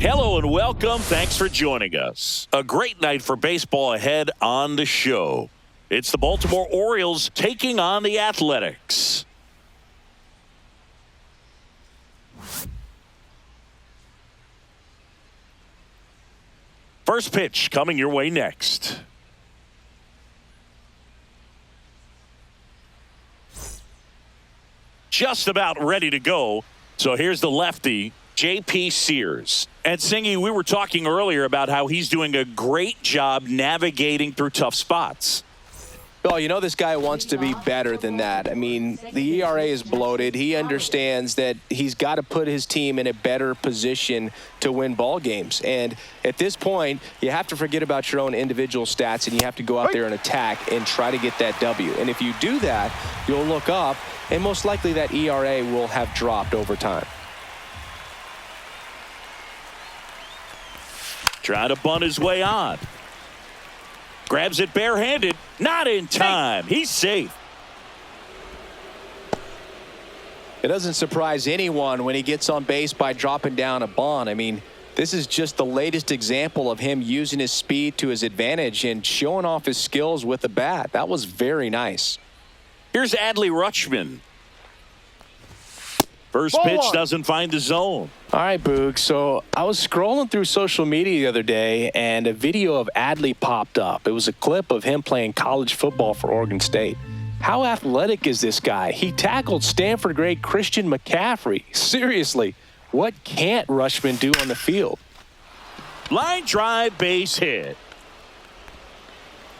Hello and welcome. Thanks for joining us. A great night for baseball ahead on the show. It's the Baltimore Orioles taking on the Athletics. First pitch coming your way next. Just about ready to go. So here's the lefty, J.P. Sears. And Singy, we were talking earlier about how he's doing a great job navigating through tough spots. Well, you know this guy wants to be better than that. I mean, the ERA is bloated. He understands that he's got to put his team in a better position to win ball games. And at this point, you have to forget about your own individual stats, and you have to go out there and attack and try to get that W. And if you do that, you'll look up, and most likely that ERA will have dropped over time. Trying to bunt his way on. Grabs it barehanded. Not in time. He's safe. It doesn't surprise anyone when he gets on base by dropping down a bunt. I mean, this is just the latest example of him using his speed to his advantage and showing off his skills with the bat. That was very nice. Here's Adley Rutschman. First pitch doesn't find the zone. All right, Boog. So I was scrolling through social media the other day, and a video of Adley popped up. It was a clip of him playing college football for Oregon State. How athletic is this guy? He tackled Stanford great Christian McCaffrey. Seriously, what can't Rutschman do on the field? Line drive, base hit.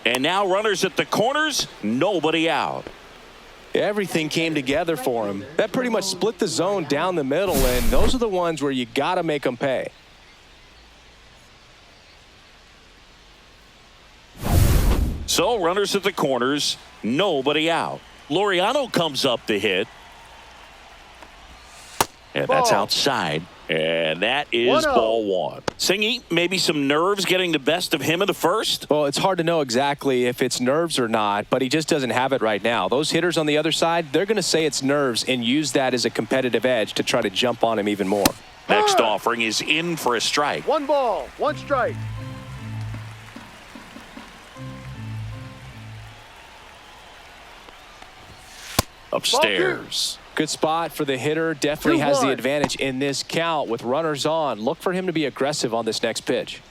And now runners at the corners, nobody out. Everything came together for him. That pretty much split the zone down the middle, and those are the ones where you got to make them pay. So runners at the corners, nobody out. Laureano comes up to hit. And that's outside. And that is ball one. Singy, maybe some nerves getting the best of him in the first? Well, it's hard to know exactly if it's nerves or not, but he just doesn't have it right now. Those hitters on the other side, they're going to say it's nerves and use that as a competitive edge to try to jump on him even more. Next offering is in for a strike. 1 ball, 1 strike. Upstairs. Good spot for the hitter. Definitely has the advantage in this count with runners on. Look for him to be aggressive on this next pitch.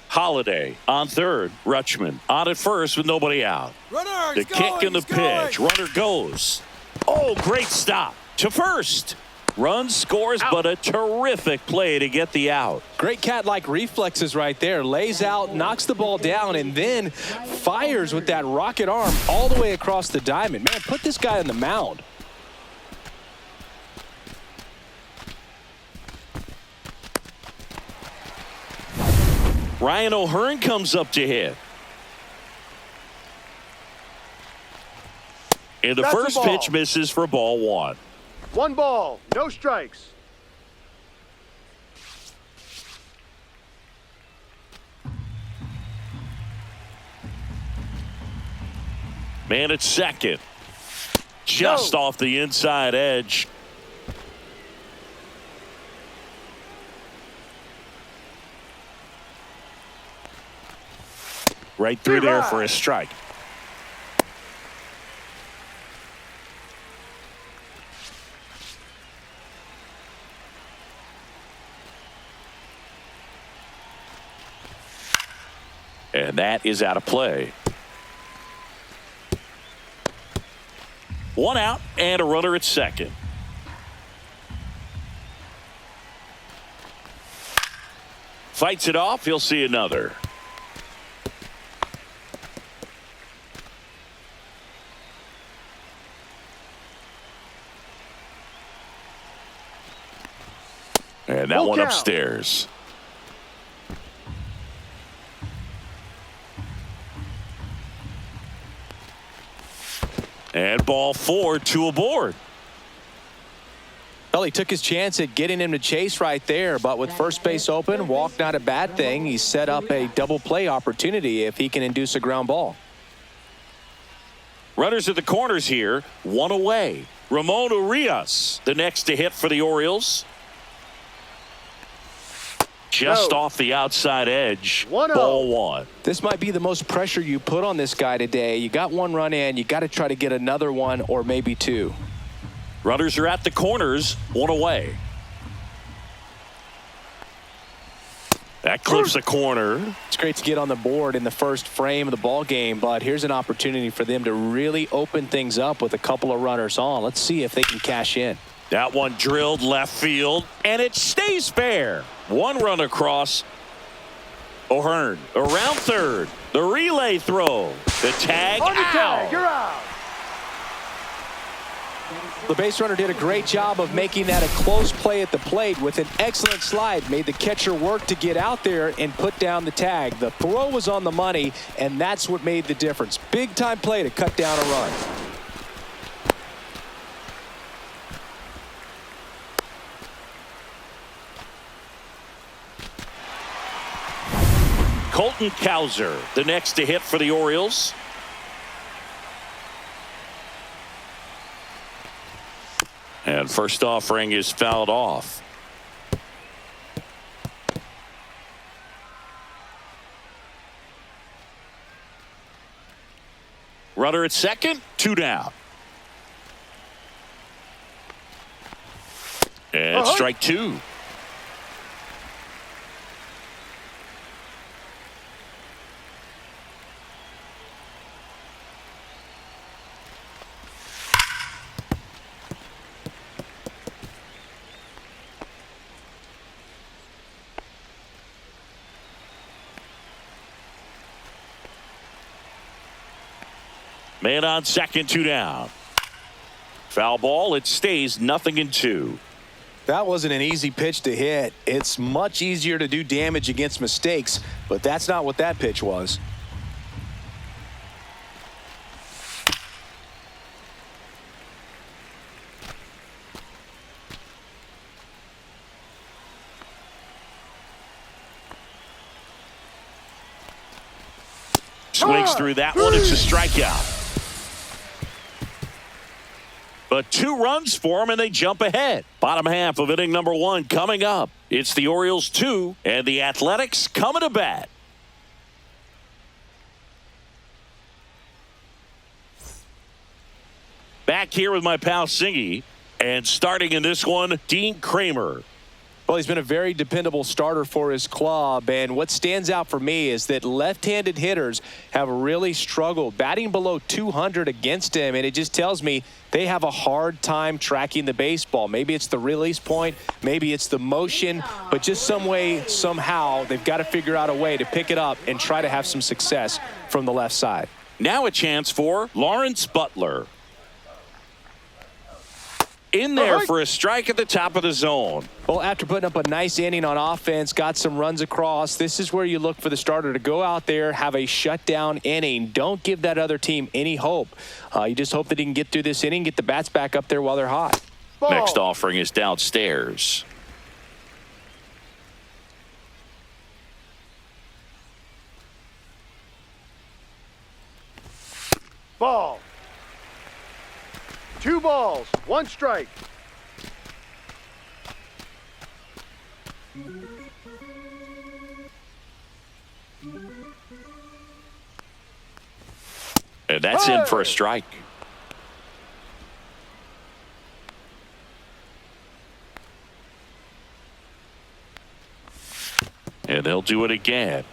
Holiday on third. Rutschman on at first with nobody out. The kick and the pitch. Runner goes. Oh, great stop to first. Run scores, but a terrific play to get the out. Great cat-like reflexes right there. Lays out, knocks the ball down, and then fires with that rocket arm all the way across the diamond. Man, put this guy on the mound. Ryan O'Hearn comes up to hit. And the first pitch misses for ball one. 1 ball, no strikes. Man at second. Just off the inside edge. Right through there for a strike. And that is out of play. 1 out and a runner at second. Fights it off. He'll see another. And that one upstairs. And ball 4, 2 aboard. Well, he took his chance at getting him to chase right there, but with first base open, walk not a bad thing. He set up a double play opportunity if he can induce a ground ball. Runners at the corners here, 1 away. Ramon Urias, the next to hit for the Orioles. just No. off the outside edge. 1-0. Ball one. This might be the most pressure you put on this guy today. You got one run in. You got to try to get another one or maybe two. Runners are at the corners, one away. That clips the corner. It's great to get on the board in the first frame of the ball game, but here's an opportunity for them to really open things up with a couple of runners on. Let's see if they can cash in. That one drilled left field, and it stays fair. One run across. O'Hearn around third. The relay throw. The tag On the out. tag, you're out. The base runner did a great job of making that a close play at the plate with an excellent slide. Made the catcher work to get out there and put down the tag. The throw was on the money, and that's what made the difference. Big time play to cut down a run. Colton Cowser, the next to hit for the Orioles. And first offering is fouled off. Runner at second, 2 down. And strike 2. Man on second, 2 down. Foul ball, it stays 0-2. That wasn't an easy pitch to hit. It's much easier to do damage against mistakes, but that's not what that pitch was. Swings through that one. It's a strikeout. But 2 runs for him, and they jump ahead. Bottom half of inning number 1 coming up. It's the Orioles 2 and the Athletics coming to bat. Back here with my pal Singy, and starting in this one, Dean Kramer. Well, he's been a very dependable starter for his club, and what stands out for me is that left-handed hitters have really struggled batting below 200 against him, and it just tells me they have a hard time tracking the baseball. Maybe it's the release point, maybe it's the motion, but just some way, somehow, they've got to figure out a way to pick it up and try to have some success from the left side. Now a chance for Lawrence Butler. In there for a strike at the top of the zone. Well, after putting up a nice inning on offense, got some runs across, this is where you look for the starter to go out there, have a shutdown inning. Don't give that other team any hope. You just hope that he can get through this inning, get the bats back up there while they're hot. Ball. Next offering is downstairs. Ball. 2 balls, 1 strike. And that's in for a strike. And they'll do it again.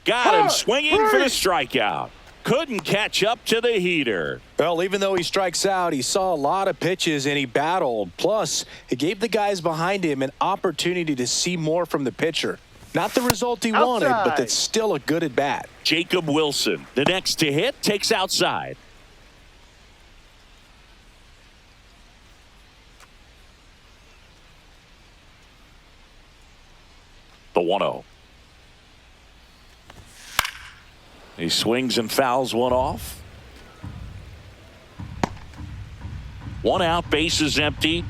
Got him swinging for the strikeout. Couldn't catch up to the heater. Well, even though he strikes out, he saw a lot of pitches and he battled. Plus, it gave the guys behind him an opportunity to see more from the pitcher. Not the result he wanted, but that's still a good at bat. Jacob Wilson, the next to hit, takes outside. The 1-0. He swings and fouls one off. 1 out, bases empty.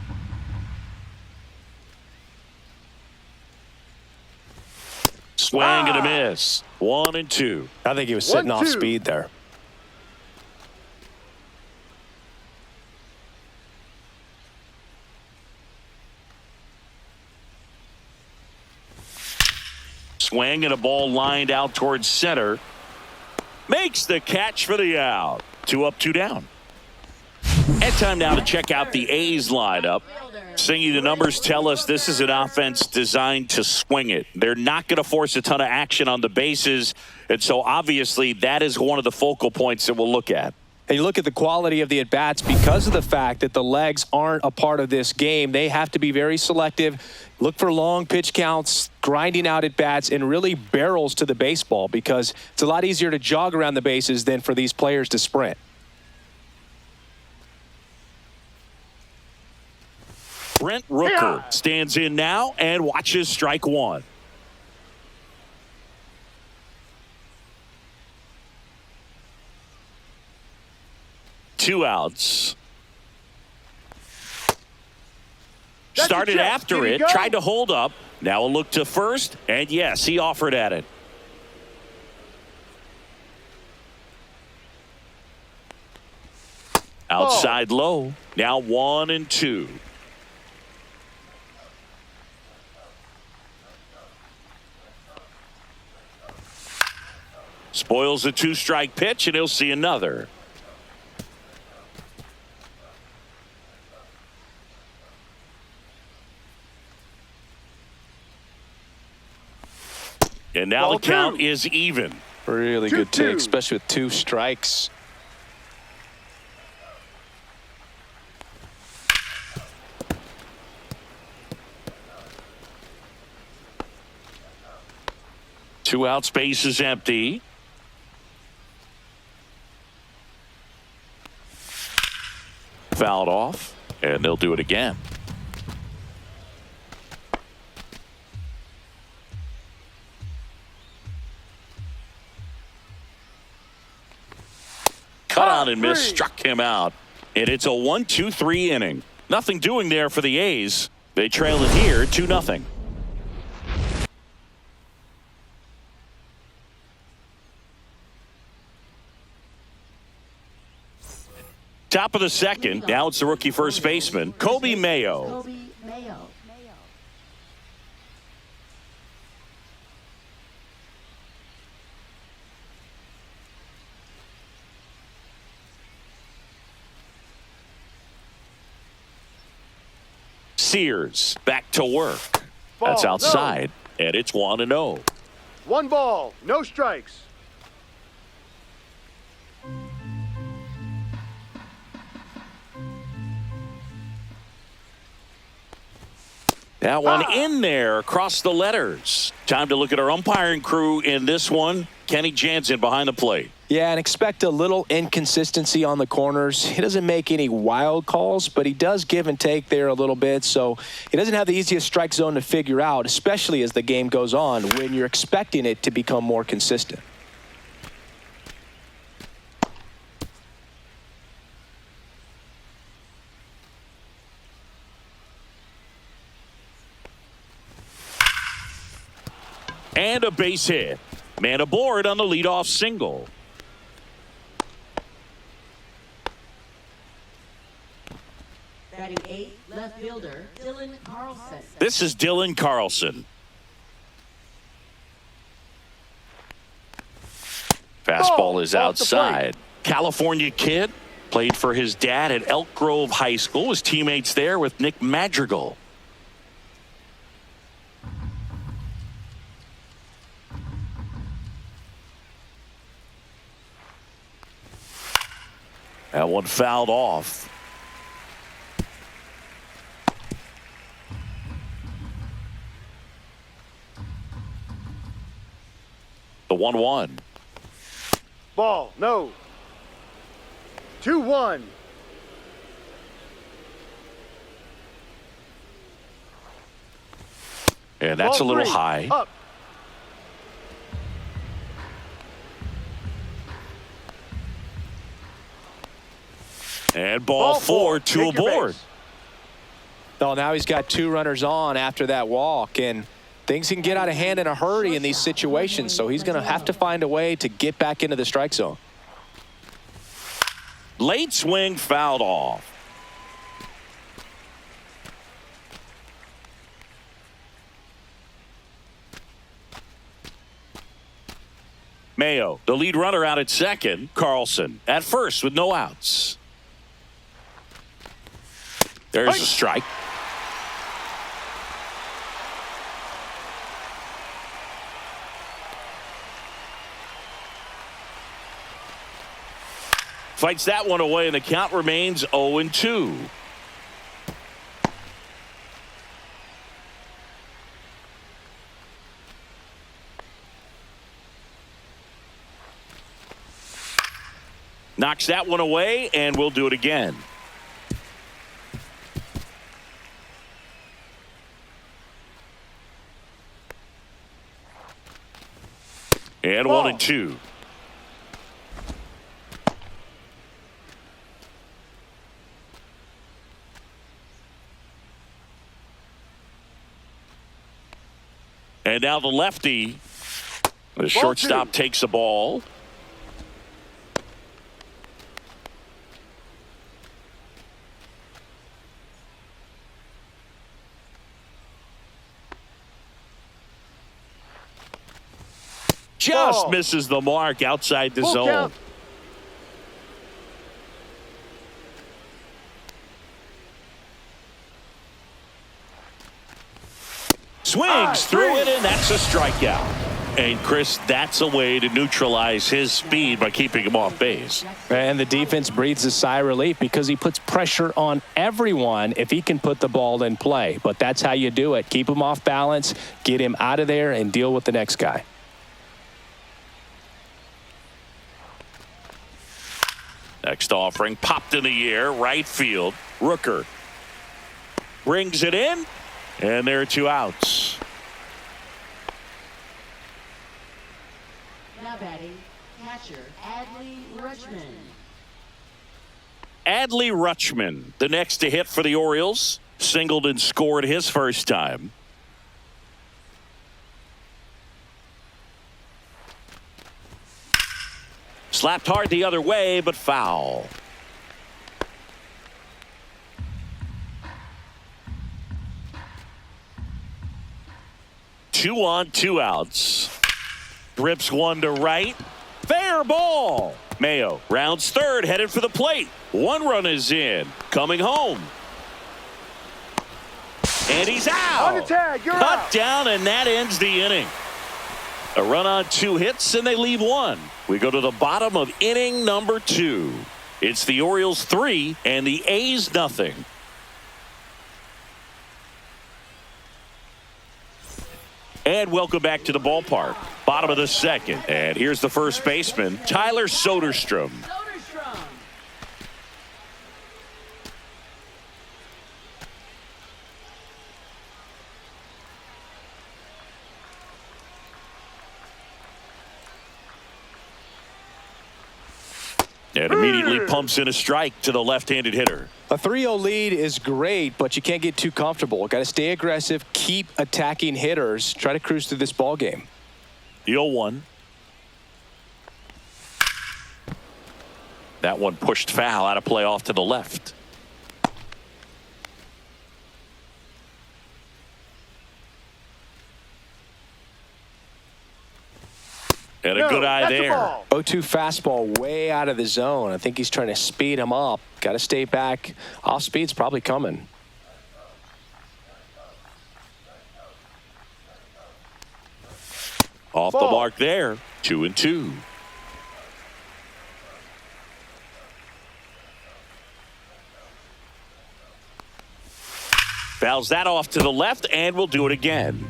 Swing and a miss. 1 and 2. I think he was sitting off speed there. Swing and a ball lined out towards center. Makes the catch for the out. 2 up, 2 down. And time now to check out the A's lineup. Singy, the numbers tell us this is an offense designed to swing it. They're not going to force a ton of action on the bases. And so obviously that is one of the focal points that we'll look at. And you look at the quality of the at-bats because of the fact that the legs aren't a part of this game. They have to be very selective, look for long pitch counts, grinding out at-bats, and really barrels to the baseball because it's a lot easier to jog around the bases than for these players to sprint. Brent Rooker stands in now and watches strike 1. Two outs. Started after it, tried to hold up. Now a look to first, and yes, he offered at it. Outside low. Now 1 and 2. Spoils a 2-strike pitch, and he'll see another. And now the count is even. Really good take, especially with 2 strikes. Two out, space is empty. Fouled off, and they'll do it again. Cut out and missed, struck him out. And it's a 1-2-3 inning. Nothing doing there for the A's. They trail it here 2-0. Top of the second. Now it's the rookie first baseman, Kobe Mayo. Sears back to work. That's outside, and it's 1-0. 1 ball, no strikes. That one in there across the letters. Time to look at our umpiring crew in this one. Kenny Jansen behind the plate. Yeah, and expect a little inconsistency on the corners. He doesn't make any wild calls, but he does give and take there a little bit. So he doesn't have the easiest strike zone to figure out, especially as the game goes on when you're expecting it to become more consistent. And a base hit. Man aboard on the leadoff single. Batting 8th, left fielder Dylan Carlson. This is Dylan Carlson. Fastball is outside. California kid. Played for his dad at Elk Grove High School. His teammates there with Nick Madrigal. That one fouled off. The 1-1. Ball, no. 2-1. And that's a little high. Up. And ball four, two Take your aboard. base. Well, now he's got 2 runners on after that walk, and things can get out of hand in a hurry in these situations, so he's going to have to find a way to get back into the strike zone. Late swing fouled off. Mayo, the lead runner, out at second. Carlson at first with no outs. There's a strike. Fights that one away, and the count remains 0-2. Knocks that one away, and we'll do it again. And 1-2. And now the lefty, the shortstop, takes the ball. Just misses the mark outside the zone. Count. Swings through it, and that's a strikeout. And Chris, that's a way to neutralize his speed by keeping him off base. And the defense breathes a sigh of relief because he puts pressure on everyone if he can put the ball in play. But that's how you do it. Keep him off balance, get him out of there, and deal with the next guy. Next offering popped in the air, right field. Rooker brings it in, and there are 2 outs. Now batting, catcher Adley Rutschman. Adley Rutschman, the next to hit for the Orioles, singled and scored his first time. Slapped hard the other way, but foul. Two on, 2 outs. Drips one to right. Fair ball. Mayo rounds third, headed for the plate. 1 run is in. Coming home. And he's out. On the tag, you're Cut out. down, and that ends the inning. A run on 2 hits, and they leave 1. We go to the bottom of inning number 2. It's the Orioles 3 and the A's nothing. And welcome back to the ballpark. Bottom of the second. And here's the first baseman, Tyler Soderstrom. And immediately pumps in a strike to the left-handed hitter. A 3-0 lead is great, but you can't get too comfortable. Got to stay aggressive, keep attacking hitters, try to cruise through this ball game. The 0-1. That one pushed foul, out of play off to the left. And a good eye there. 0-2 fastball way out of the zone. I think he's trying to speed him up. Got to stay back. Off speed's probably coming. Off the mark there. 2-2. Fouls that off to the left, and we'll do it again.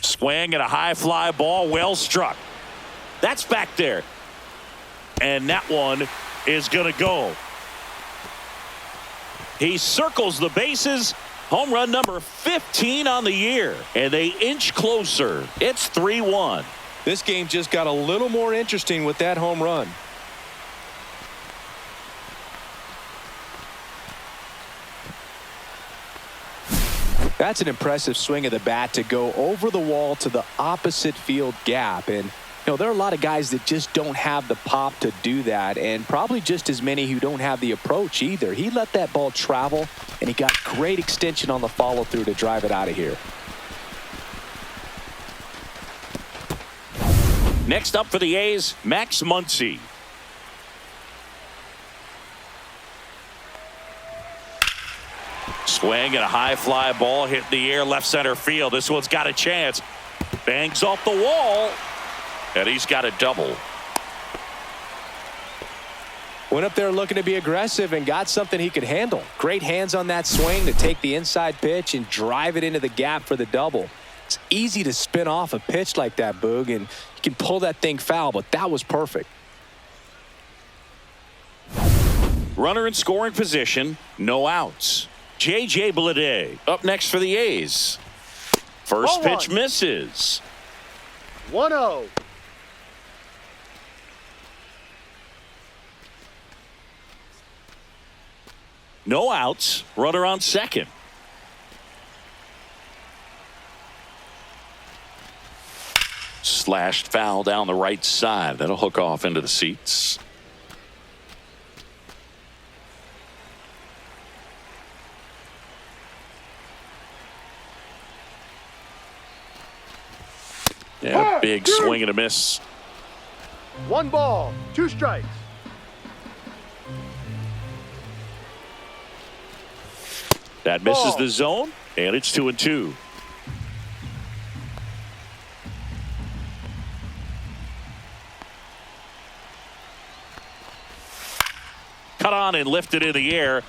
Swing and a high fly ball, well struck. That's back there. And that one is going to go. He circles the bases, Home run number 15 on the year, and they inch closer. It's 3-1. This game just got a little more interesting with that home run. That's an impressive swing of the bat to go over the wall to the opposite field gap. And, there are a lot of guys that just don't have the pop to do that, and probably just as many who don't have the approach either. He let that ball travel, and he got great extension on the follow-through to drive it out of here. Next up for the A's, Max Muncy. Swing and a high fly ball hit in the air left center field. This one's got a chance. Bangs off the wall. And he's got a double. Went up there looking to be aggressive and got something he could handle. Great hands on that swing to take the inside pitch and drive it into the gap for the double. It's easy to spin off a pitch like that, Boog, and you can pull that thing foul, but that was perfect. Runner in scoring position, no outs. J.J. Bleday up next for the A's. First pitch misses. 1-0. No outs. Runner on second. Slashed foul down the right side. That'll hook off into the seats. Yeah, big swing and a miss. 1 ball, 2 strikes. That misses the zone, and it's 2-2. Cut on and lifted in the air.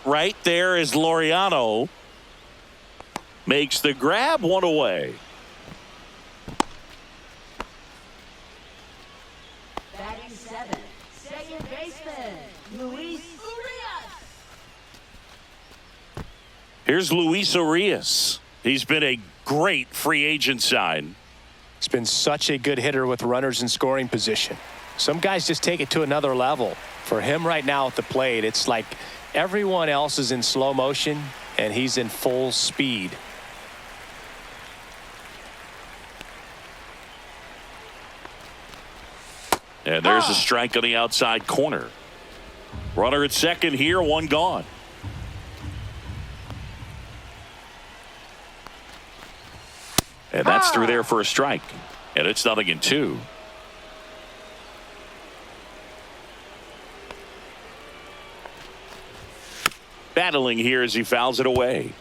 Right there is Laureano. Makes the grab, 1 away. Batting 7, second baseman, Luis Urias. Here's Luis Urias. He's been a great free agent sign. He's been such a good hitter with runners in scoring position. Some guys just take it to another level. For him right now at the plate, it's like everyone else is in slow motion and he's in full speed. And there's a strike on the outside corner. Runner at second here, 1 gone. And that's through there for a strike. And it's 0-2. Battling here as he fouls it away.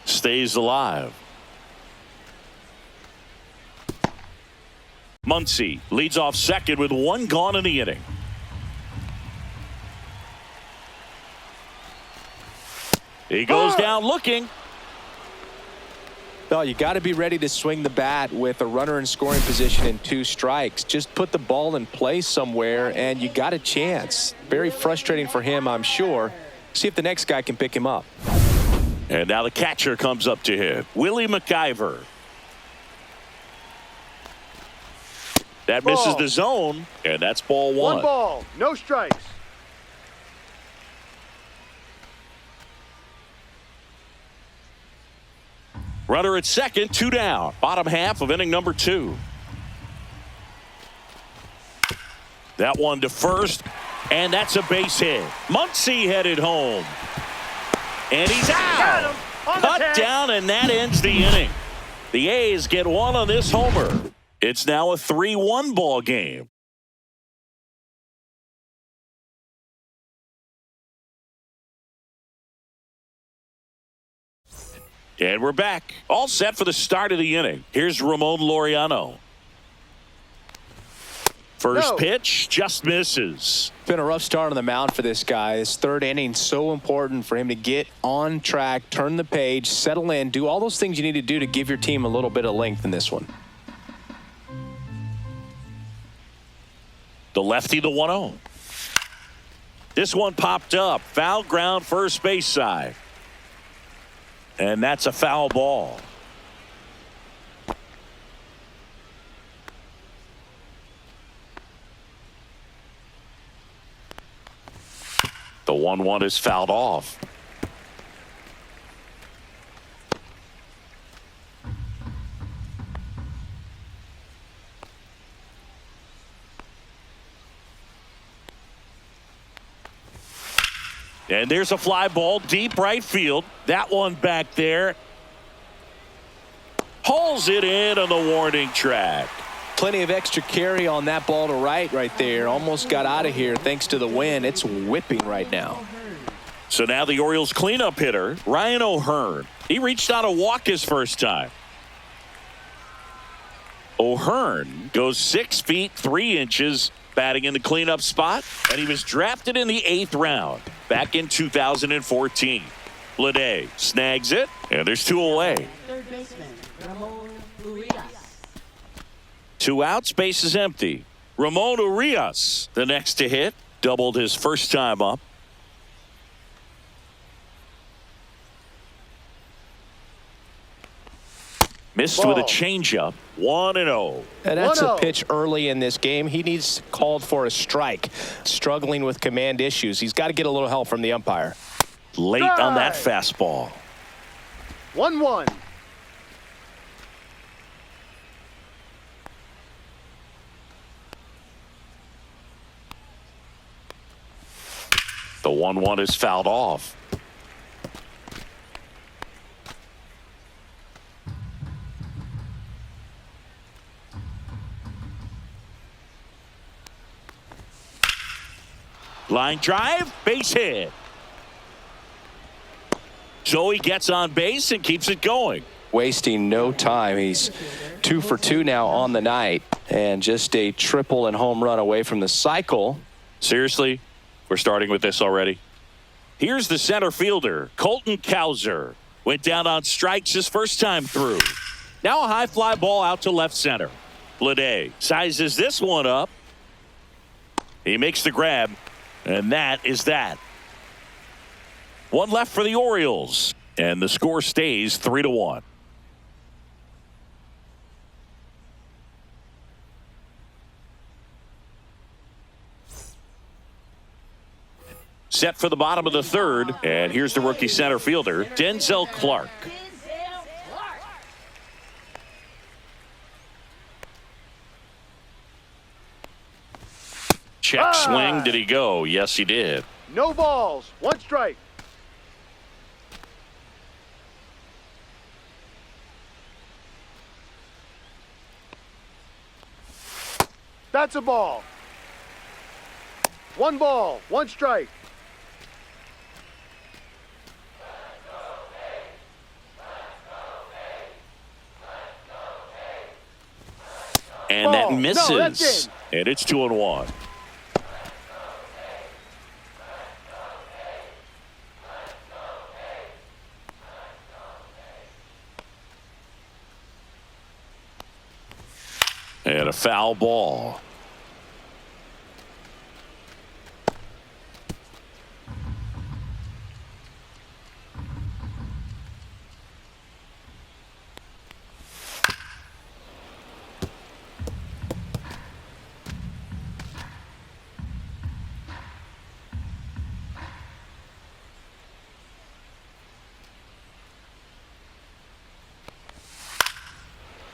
Stays alive. Muncy leads off second with 1 gone in the inning. He goes down looking. No, you got to be ready to swing the bat with a runner in scoring position and 2 strikes. Just put the ball in play somewhere and you got a chance. Very frustrating for him, I'm sure. See if the next guy can pick him up. And now the catcher comes up to hit. Willie McIver. That misses the zone, and that's ball 1. 1 ball, no strikes. Runner at second, 2 down. Bottom half of inning number 2. That one to first, and that's a base hit. Muncy headed home. And he's out. Cut down, and that ends the inning. The A's get 1 on this homer. It's now a 3-1 ball game. And we're back. All set for the start of the inning. Here's Ramon Laureano. First No. pitch just misses. Been a rough start on the mound for this guy. This third inning so important for him to get on track, turn the page, settle in, do all those things you need to do to give your team a little bit of length in this one. The lefty, the 1-0. This one popped up. Foul ground, first base side. And that's a foul ball. The 1-1 is fouled off. And there's a fly ball deep right field. That one back there. Hauls it in on the warning track. Plenty of extra carry on that ball to right there. Almost got out of here thanks to the wind. It's whipping right now. So now the Orioles cleanup hitter, Ryan O'Hearn. He reached out a walk his first time. O'Hearn goes 6 feet 3 inches, batting in the cleanup spot, and he was drafted in the 8th round back in 2014. Lede snags it, and there's 2 away. Third baseman, Ramon Urias. 2 outs, base is empty. Ramon Urias, the next to hit, doubled his first time up. Missed with a changeup. 1-0. And that's a 1-0. pitch early in this game. He needs called for a strike. Struggling with command issues. He's got to get a little help from the umpire. Late on that fastball. 1-1. The 1-1 is fouled off. Line drive, base hit. Joey gets on base and keeps it going. Wasting no time. He's 2 for 2 now on the night. And just a triple and home run away from the cycle. Seriously, we're starting with this already. Here's the center fielder, Colton Cowser. Went down on strikes his first time through. Now a high fly ball out to left center. Lede sizes this one up. He makes the grab, and that is that. 1 left for the Orioles, and the score stays 3-1. Set for the bottom of the 3rd, and here's the rookie center fielder, Denzel Clark. Denzel Clark. Check swing, did he go? Yes, he did. No balls. 1 strike. That's a ball. 1 ball. 1 strike. And that Ball. No, misses. that's in. And it's 2-1. And a foul ball.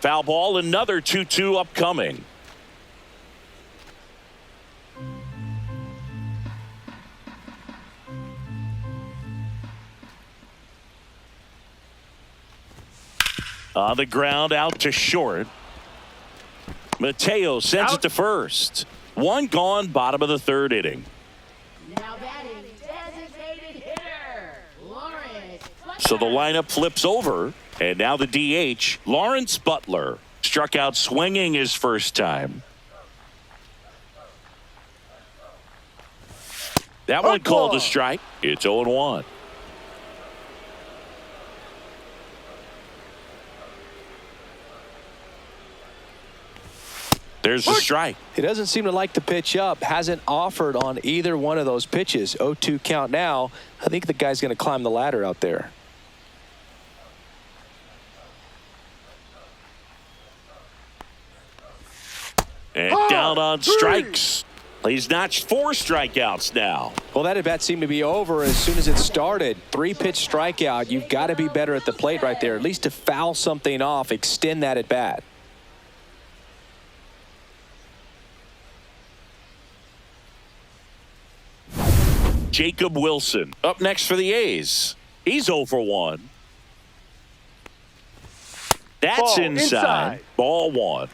Foul ball, another 2-2 upcoming. On the ground, out to short. Mateo sends Out. it to first. 1 gone, bottom of the 3rd inning. Now batting, designated hitter, Lawrence. So the lineup flips over, and now the DH, Lawrence Butler, struck out swinging his first time. That one called a strike. It's 0-1. There's a strike. He doesn't seem to like the pitch up. Hasn't offered on either one of those pitches. 0-2 count now. I think the guy's going to climb the ladder out there. And down on strikes. He's notched 4 strikeouts now. Well, that at bat seemed to be over as soon as it started. 3-pitch strikeout. You've got to be better at the plate right there, at least to foul something off, extend that at bat. Jacob Wilson up next for the A's. He's 0 for 1. That's inside. Ball 1.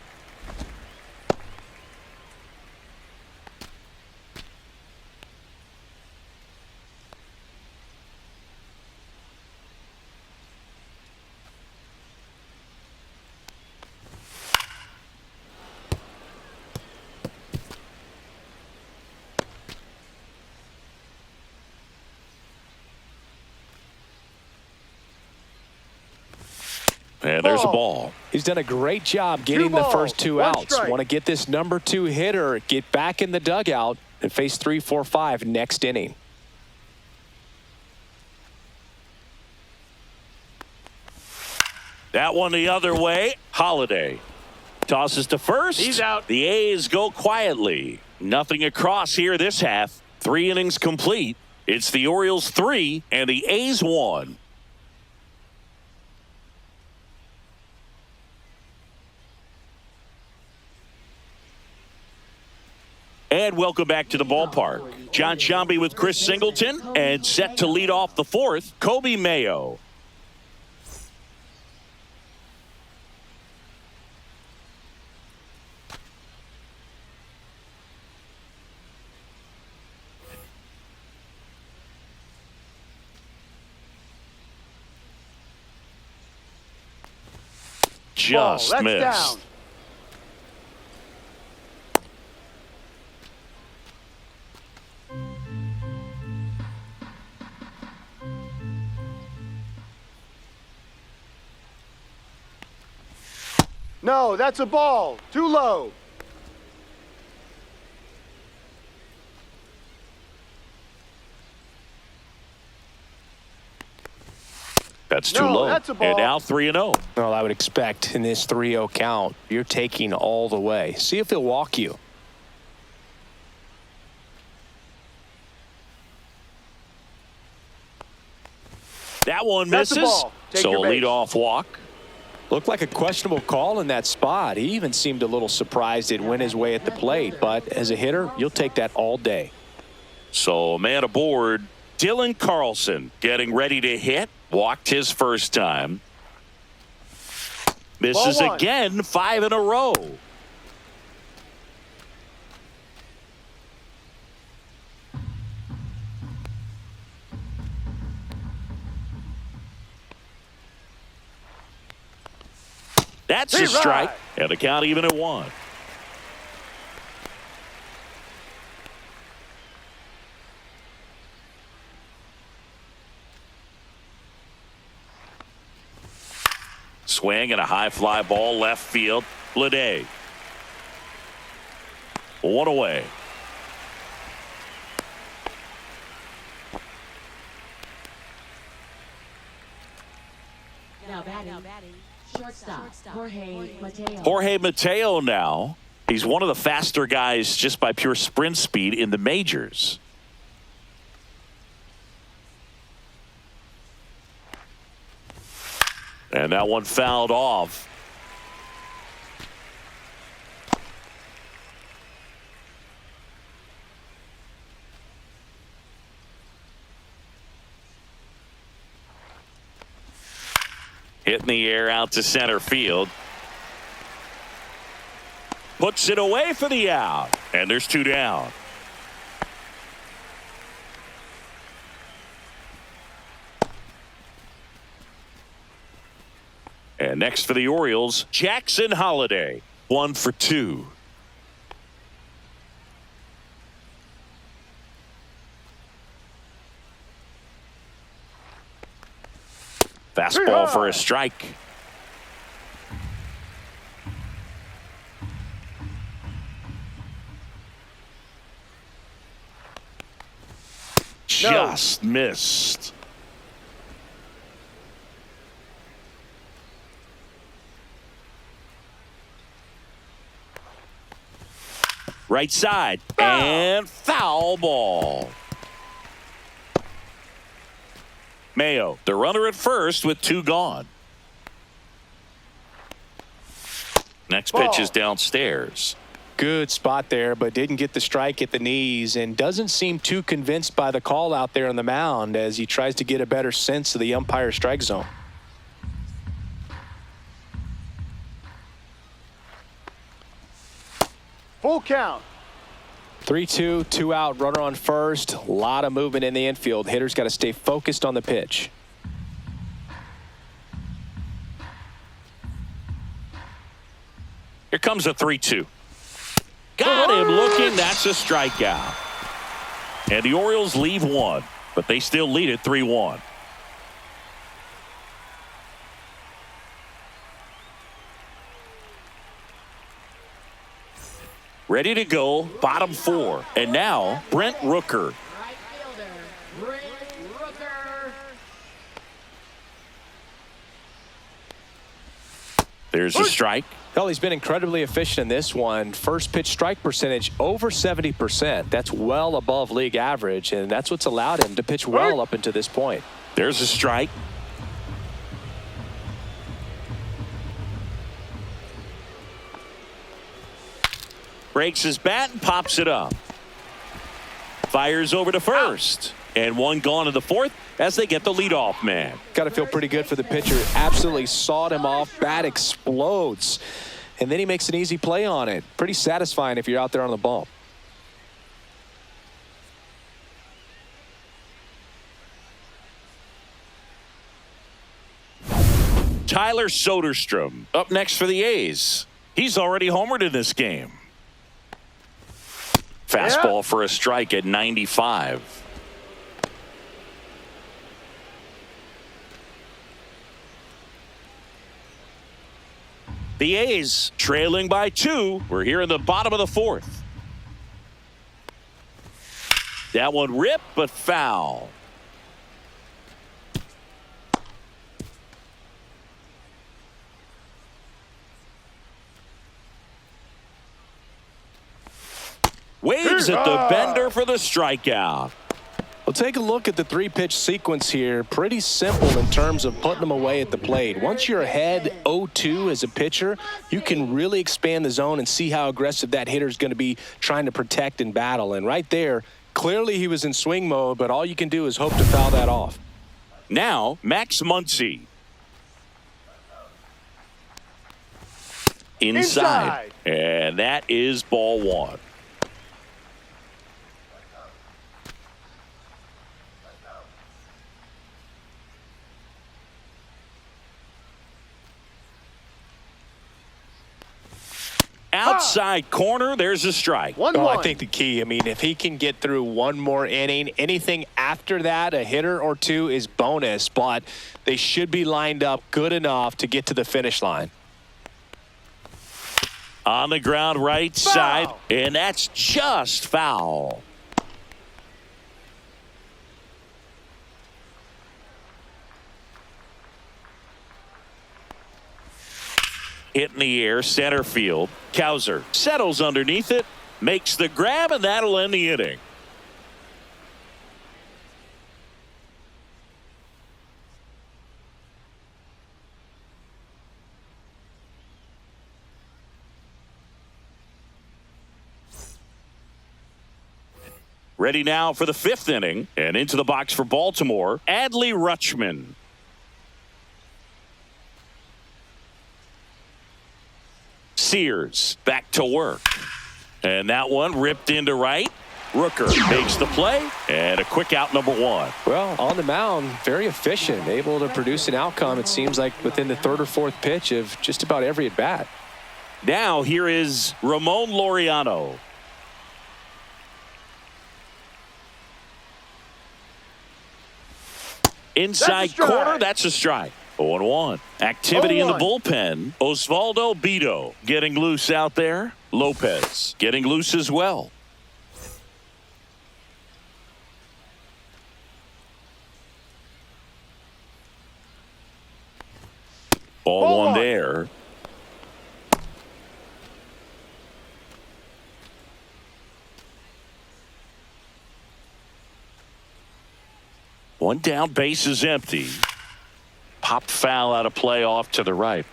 And there's a ball. He's done a great job getting the first 2 outs. Want to get this number 2 hitter, get back in the dugout, and face 3, 4, 5 next inning. That one the other way. Holiday tosses to first. He's out. The A's go quietly. Nothing across here this half. 3 innings complete. It's the Orioles 3 and the A's 1. And welcome back to the ballpark. John Sciambi with Chris Singleton, and set to lead off the 4th, Kobe Mayo. Just missed. Down. No, that's a ball. Too low. That's too low. That's a ball. And now 3-0. Well, I would expect in this 3-0 count, you're taking all the way. See if he'll walk you. That one That's a misses. ball. Take So your a base. leadoff walk. Looked like a questionable call in that spot. He even seemed a little surprised it went his way at the plate. But as a hitter, you'll take that all day. So a man aboard. Dylan Carlson getting ready to hit. Walked his first time. Misses Ball 1. again, 5 in a row. That's a strike, and the count even at 1. Swing and a high fly ball left field. Bleday. 1 away. Now batting. Shortstop, Jorge Mateo. Jorge Mateo now. He's one of the faster guys just by pure sprint speed in the majors. And that one fouled off. Hit in the air out to center field. Puts it away for the out. And there's 2 down. And next for the Orioles, Jackson Holiday. 1 for 2. Fastball for a strike. Just missed. Right side and foul ball. Mayo, the runner at first with 2 gone. Next pitch is downstairs. Good spot there, but didn't get the strike at the knees and doesn't seem too convinced by the call out there on the mound as he tries to get a better sense of the umpire strike zone. Full count. 3-2, 2 out, runner on first. A lot of movement in the infield. Hitter's got to stay focused on the pitch. Here comes a 3-2. Got him looking. That's a strikeout. And the Orioles leave 1, but they still lead it 3-1. Ready to go, bottom 4. And now, Brent Rooker. Right fielder, Brent Rooker. There's a strike. Well, he's been incredibly efficient in this one. First pitch strike percentage over 70%. That's well above league average, and that's what's allowed him to pitch well up until this point. There's a strike. Breaks his bat and pops it up. Fires over to first. And 1 gone in the 4th as they get the leadoff man. Got to feel pretty good for the pitcher. Absolutely sawed him off. Bat explodes. And then he makes an easy play on it. Pretty satisfying if you're out there on the bump. Tyler Soderstrom up next for the A's. He's already homered in this game. Fastball for a strike at 95. The A's trailing by 2. We're here in the bottom of the 4th. That one ripped, but foul. Waves at the bender for the strikeout. Well, take a look at the 3-pitch sequence here. Pretty simple in terms of putting them away at the plate. Once you're ahead 0-2 as a pitcher, you can really expand the zone and see how aggressive that hitter is going to be trying to protect and battle. And right there, clearly he was in swing mode, but all you can do is hope to foul that off. Now, Max Muncy. Inside. And that is ball 1. Outside corner, there's a strike. Well, I think the key, I mean, if he can get through one more inning, anything after that, a hitter or 2 is bonus, but they should be lined up good enough to get to the finish line. On the ground, right side, and that's just foul. Hit in the air, center field. Cowser settles underneath it, makes the grab, and that'll end the inning. Ready now for the 5th inning, and into the box for Baltimore, Adley Rutschman. Sears back to work. And that one ripped into right. Rooker makes the play, and a quick out, number 1. Well, on the mound, very efficient, able to produce an outcome, it seems like, within the 3rd or 4th pitch of just about every at-bat. Now here is Ramon Laureano. Inside corner, that's a strike. 0-1. Activity in the bullpen. Osvaldo Bido getting loose out there. Lopez getting loose as well. Ball one there. One down, base is empty. Popped foul out of play off to the right.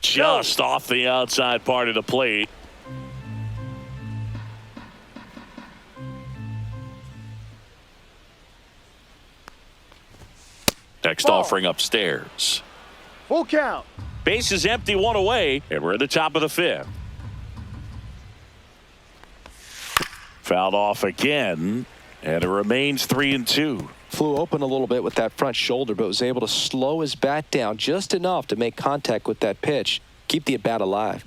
Just off the outside part of the plate. Next offering upstairs. Full count. Base is empty, one away, and we're at the top of the fifth. Fouled off again, and it remains 3-2. Flew open a little bit with that front shoulder, but was able to slow his bat down just enough to make contact with that pitch. Keep the at-bat alive.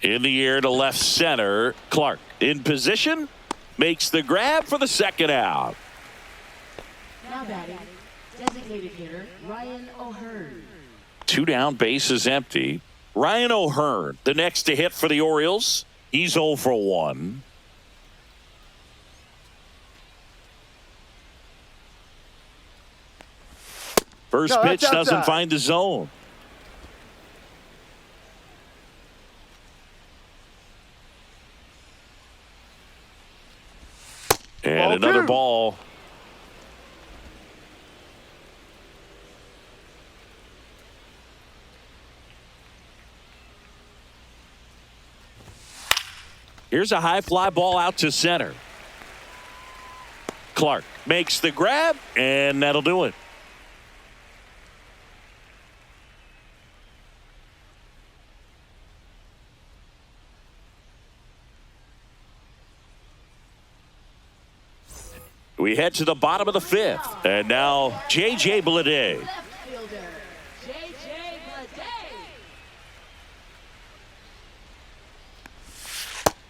In the air to left center. Clark in position. Makes the grab for the second out. Now batting, designated hitter Ryan O'Hearn. 2 down, base is empty. Ryan O'Hearn, the next to hit for the Orioles. He's 0 for 1. First pitch doesn't find the zone. And another ball. Here's a high fly ball out to center. Clark makes the grab, and that'll do it. We head to the bottom of the fifth. And now J.J. Bleday. Left fielder, J.J. Bleday.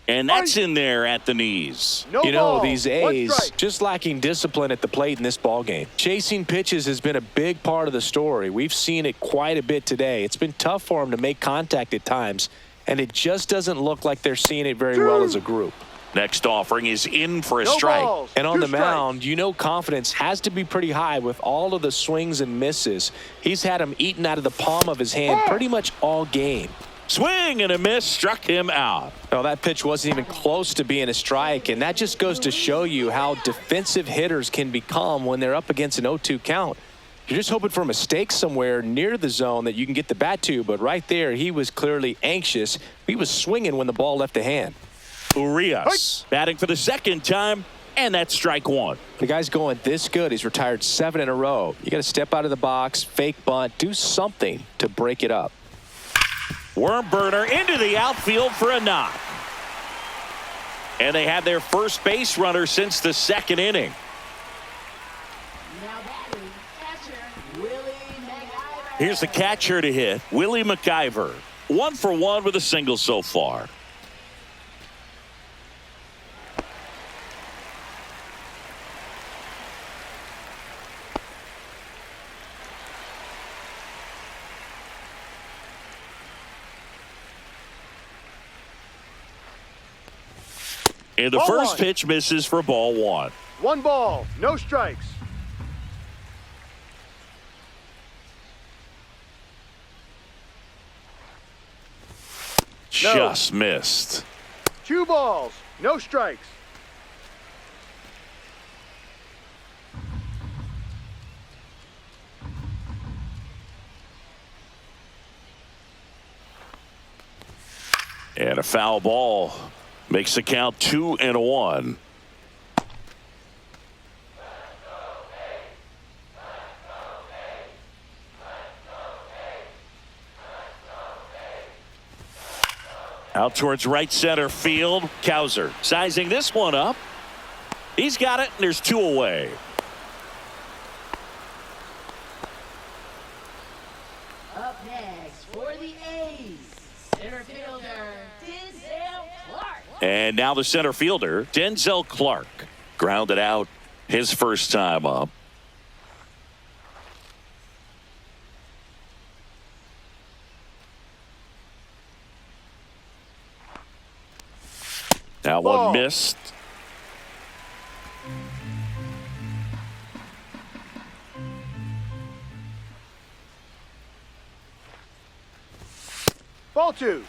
And that's in there at the knees. You know, these A's just lacking discipline at the plate in this ballgame. Chasing pitches has been a big part of the story. We've seen it quite a bit today. It's been tough for them to make contact at times, and it just doesn't look like they're seeing it very well as a group. Next offering is in for a strike. And on the mound, you know confidence has to be pretty high with all of the swings and misses. He's had them eaten out of the palm of his hand pretty much all game. Swing and a miss struck him out. Well, that pitch wasn't even close to being a strike, and that just goes to show you how defensive hitters can become when they're up against an 0-2 count. You're just hoping for a mistake somewhere near the zone that you can get the bat to, but right there, he was clearly anxious. He was swinging when the ball left the hand. Urias batting for the second time, and that's strike one. The guy's going this good. He's retired 7 in a row. You got to step out of the box, fake bunt, do something to break it up. Worm burner into the outfield for a knock. And they have their first base runner since the second inning. Now batting, catcher Willie McIver. Here's the catcher to hit, Willie McIver. 1 for 1 with a single so far. And the first pitch misses for ball 1. 1 ball, no strikes. Just missed. 2 balls, no strikes. And a foul ball. Makes the count 2-1. Out towards right center field. Cowser sizing this one up. He's got it, and there's 2 away. Next for the A's, center fielder, Denzel Clark. And now the center fielder, Denzel Clark, grounded out his first time up. That one missed. Ball 2.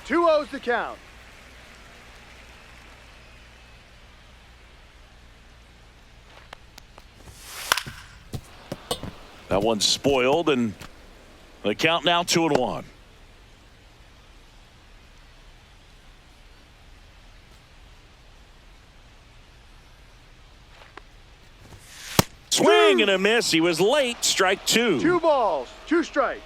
2-0's the count. That one's spoiled, and the count now 2-1. Swing and a miss. He was late. Strike 2. 2 balls, 2 strikes.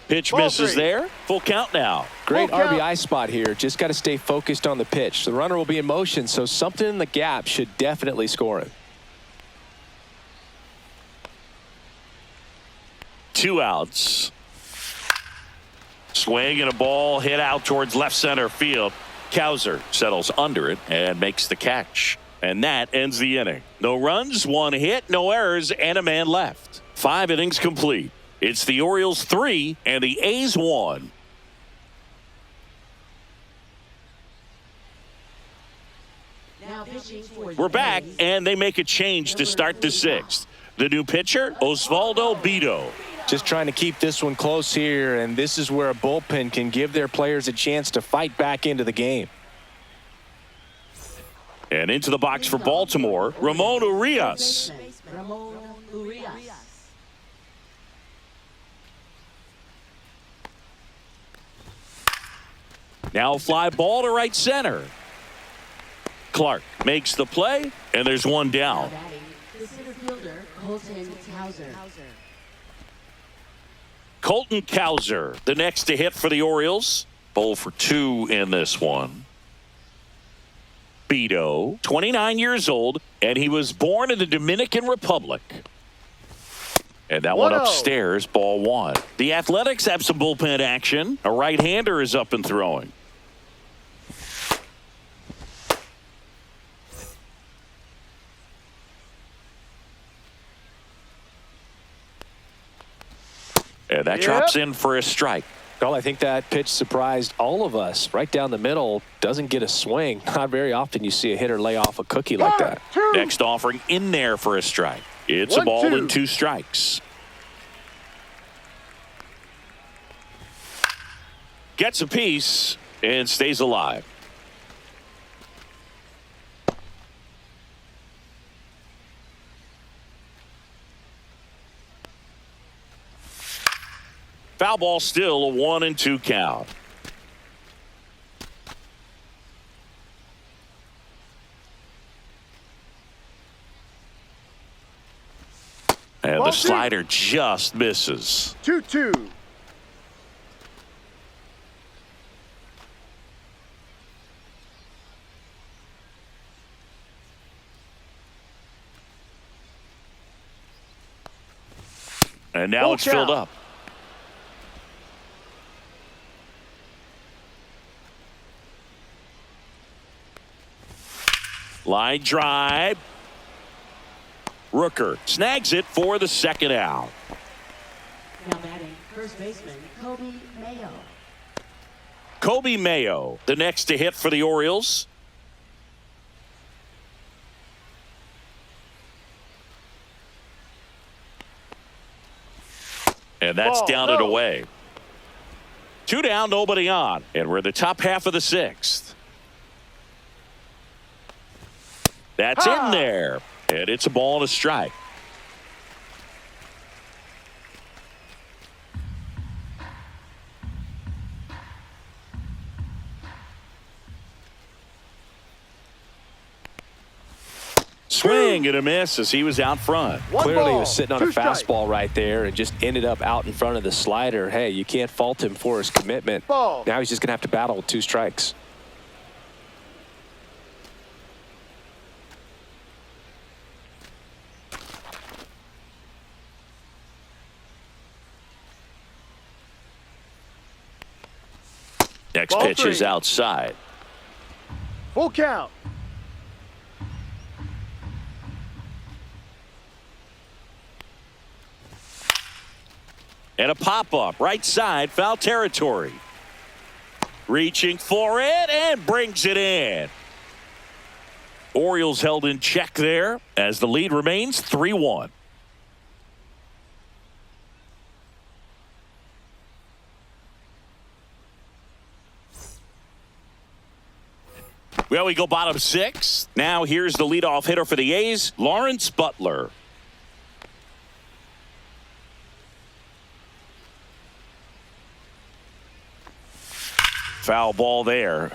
Pitch Ball misses 3. there. Full count now. Great Full count. RBI spot here. Just got to stay focused on the pitch. The runner will be in motion, so something in the gap should definitely score him. 2 outs. Swing and a ball hit out towards left center field. Cowser settles under it and makes the catch. And that ends the inning. No runs, 1 hit, no errors, and a man left. 5 innings complete. It's the Orioles 3 and the A's 1. Now pitching for the We're back, A's, and they make a change to start the 6th. The new pitcher, Osvaldo Bido. Just trying to keep this one close here, and this is where a bullpen can give their players a chance to fight back into the game. And into the box for Baltimore, Ramon Urias. Ramon Urias. Now a fly ball to right center. Clark makes the play, and there's one down. Batting, the center fielder, Colton Cowser. Colton Cowser, the next to hit for the Orioles. 0 for 2 in this one. Bido, 29 years old, and he was born in the Dominican Republic. And that one 1-0. upstairs, ball 1. The Athletics have some bullpen action. A right-hander is up and throwing. And that drops in for a strike. Well, I think that pitch surprised all of us. Right down the middle, doesn't get a swing. Not very often you see a hitter lay off a cookie like that. 2. Next offering in there for a strike. It's a 1-2. ball and 2 strikes. Gets a piece and stays alive. Foul ball, still a 1-2 count. And Ball the 2. slider just misses. 2-2. And now Full it's filled count. up. Line drive. Rooker snags it for the second out. Now batting, first baseman, Kobe Mayo. Kobe Mayo, the next to hit for the Orioles. And that's Ball, down no. and away. 2 down, nobody on. And we're in the top half of the 6th. That's in there. And it's a ball and a strike. Swing and a miss as he was out front. 1 Clearly he ball, was sitting on 2 a strikes. fastball right there and just ended up out in front of the slider. Hey, you can't fault him for his commitment. Ball. Now he's just going to have to battle with 2 strikes. Next Ball pitch is 3. outside. Full count. And a pop-up, right side, foul territory. Reaching for it and brings it in. Orioles held in check there as the lead remains 3-1. Well, we go bottom 6. Now here's the leadoff hitter for the A's, Lawrence Butler. Foul ball there.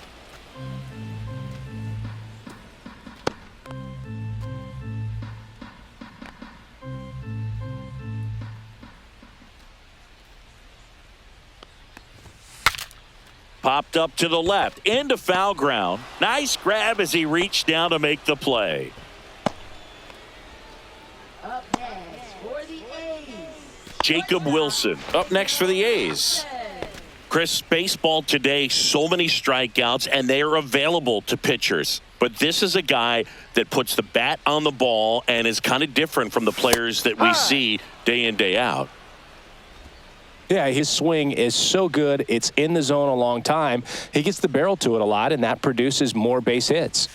Popped up to the left, into foul ground. Nice grab as he reached down to make the play. Up next for the A's. Jacob Wilson up next for the A's. Chris, baseball today, so many strikeouts, and they are available to pitchers. But this is a guy that puts the bat on the ball and is kind of different from the players that we see day in, day out. Yeah, his swing is so good. It's in the zone a long time. He gets the barrel to it a lot, and that produces more base hits.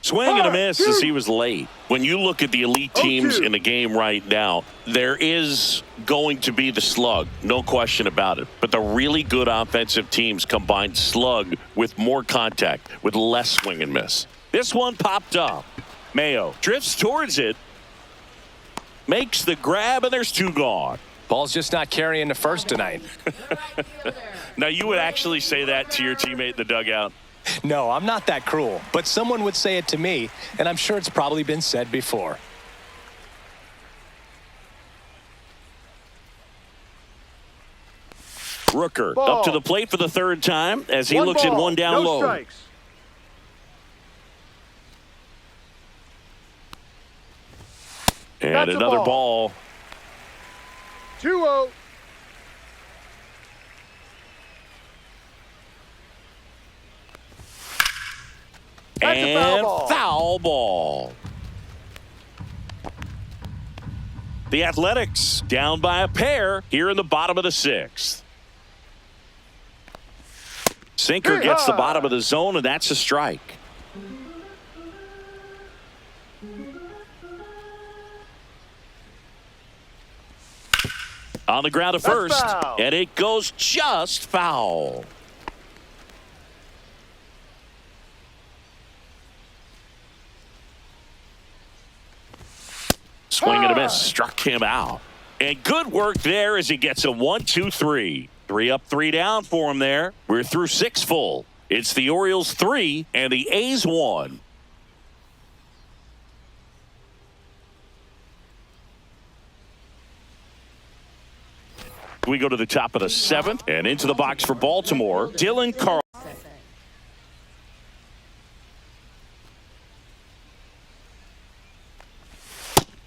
Swing and a miss as he was late. When you look at the elite teams in the game right now, there is going to be the slug, no question about it. But the really good offensive teams combine slug with more contact, with less swing and miss. This one popped up. Mayo drifts towards it, makes the grab, and there's 2 gone. Ball's just not carrying the first tonight. Now, you would actually say that to your teammate in the dugout? No, I'm not that cruel, but someone would say it to me, and I'm sure it's probably been said before. Rooker Ball. up to the plate for the 3rd time as he 1 looks at ball, 1 down no low. Strikes. And That's a another ball. ball. 2-0. That's a foul And ball. foul ball. The Athletics down by a pair here in the bottom of the 6th. Sinker gets the bottom of the zone, and that's a strike. On the ground at first, foul. and it goes just foul. Swing and a miss, struck him out. And good work there as he gets a 1-2-3. 3 up, 3 down for him there. We're through 6 full. It's the Orioles 3 and the A's 1. We go to the top of the 7th and into the box for Baltimore. Dylan Carl.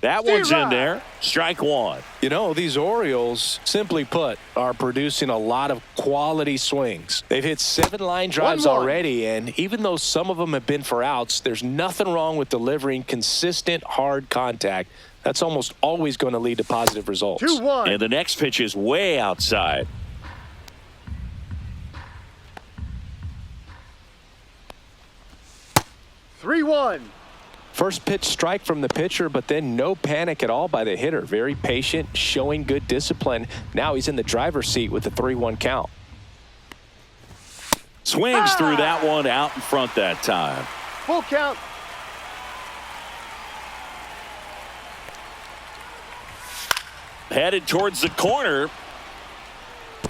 That one's in there. Strike 1. You know, these Orioles, simply put, are producing a lot of quality swings. They've hit 7 line drives 1-1. already, and even though some of them have been for outs, there's nothing wrong with delivering consistent, hard contact. That's almost always going to lead to positive results. 2-1. And the next pitch is way outside. Three 3-1. First pitch strike from the pitcher, but then no panic at all by the hitter. Very patient, showing good discipline. Now he's in the driver's seat with the 3-1 count. Swings through that one out in front that time. Full count. Headed towards the corner.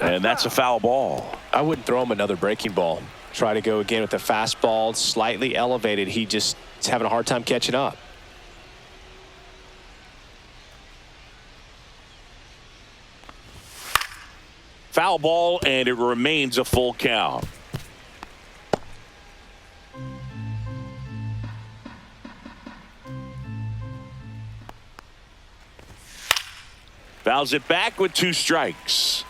And that's a foul ball. I wouldn't throw him another breaking ball. Try to go again with the fastball, slightly elevated. He just is having a hard time catching up. Foul ball, and it remains a full count. Fouls it back with 2 strikes.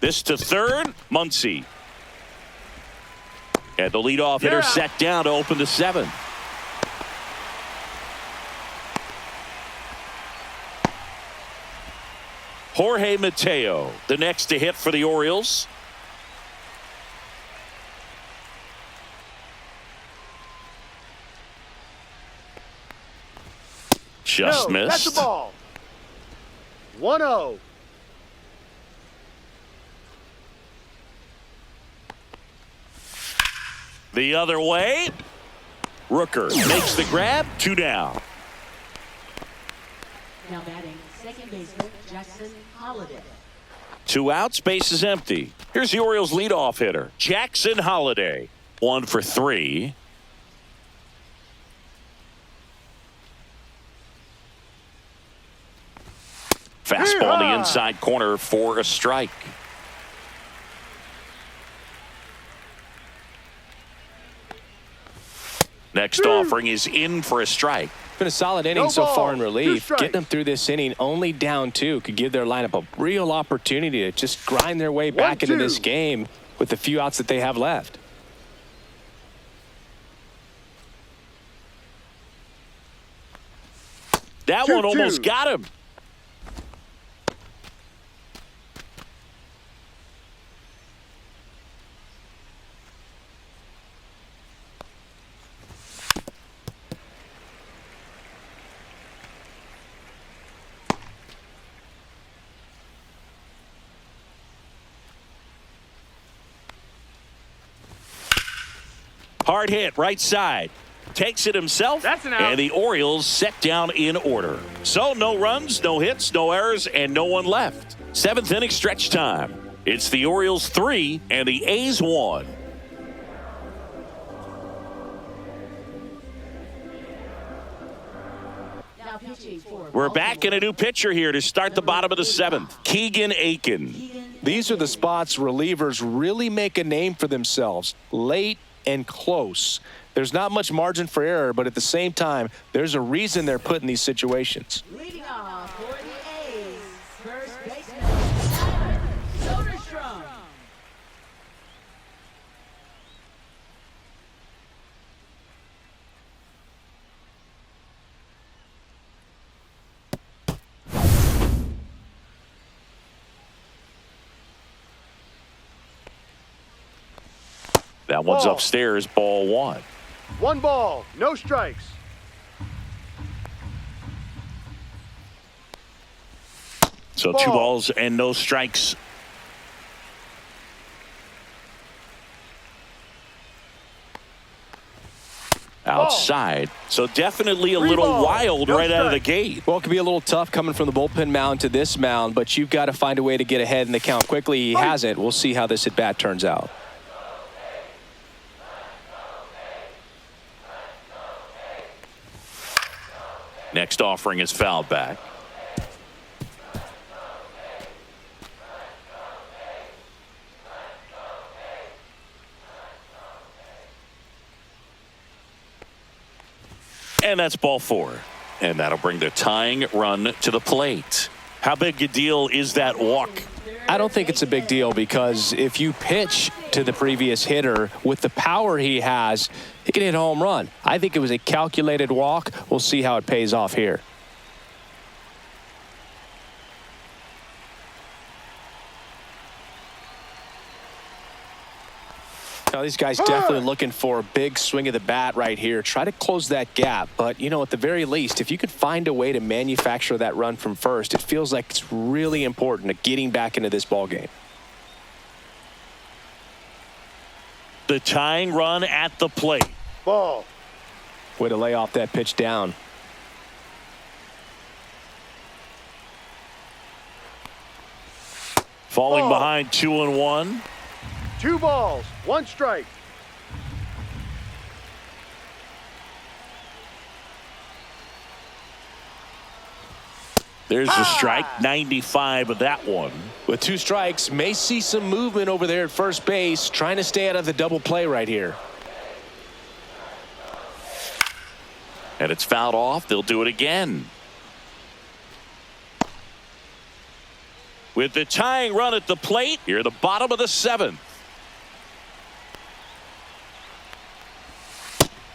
This to third, Muncy. And the leadoff hitter set down to open the seventh. Jorge Mateo, the next to hit for the Orioles. Just missed. That's the ball. 1-0. The other way. Rooker makes the grab. 2 down. Now batting second baseman Jackson Holliday. 2 outs, base is empty. Here's the Orioles leadoff hitter, Jackson Holliday. 1 for 3. Fastball in the inside corner for a strike. Next offering is in for a strike. Been a solid inning so far in relief. Getting them through this inning only down 2 could give their lineup a real opportunity to just grind their way back into this game with the few outs that they have left. That one almost got him. Hard hit, right side. Takes it himself. That's an out. And the Orioles set down in order. So no runs, no hits, no errors, and no one left. 7th inning stretch time. It's the Orioles 3 and the A's 1. Now pitching for We're back in a new pitcher here to start the bottom of the 7th. Keegan Aiken. These are the spots relievers really make a name for themselves. Late and close. There's not much margin for error, but at the same time, there's a reason they're put in these situations. leading off for the A's, first baseman Soderstrom. That one's Ball. upstairs, ball 1. 1 ball, no strikes. So Ball. 2 balls and no strikes. Outside. So definitely a 3 little balls, wild no right out of the strikes. gate. Well, it could be a little tough coming from the bullpen mound to this mound, but you've got to find a way to get ahead in the count quickly. He hasn't. We'll see how this at-bat turns out. Next offering is fouled back. And that's ball 4. And that'll bring the tying run to the plate. How big a deal is that walk? I don't think it's a big deal because if you pitch to the previous hitter with the power he has, he can hit a home run. I think it was a calculated walk. We'll see how it pays off here. Now, these guys definitely looking for a big swing of the bat right here. Try to close that gap. But, you know, at the very least, if you could find a way to manufacture that run from first, it feels like it's really important to getting back into this ball game. The tying run at the plate. Ball. Way to lay off that pitch down. Falling Ball. behind 2-1. 2 balls, 1 strike. There's the strike. 95 of that one. With 2 strikes, may see some movement over there at first base, trying to stay out of the double play right here. And it's fouled off. They'll do it again. With the tying run at the plate, here the bottom of the 7th.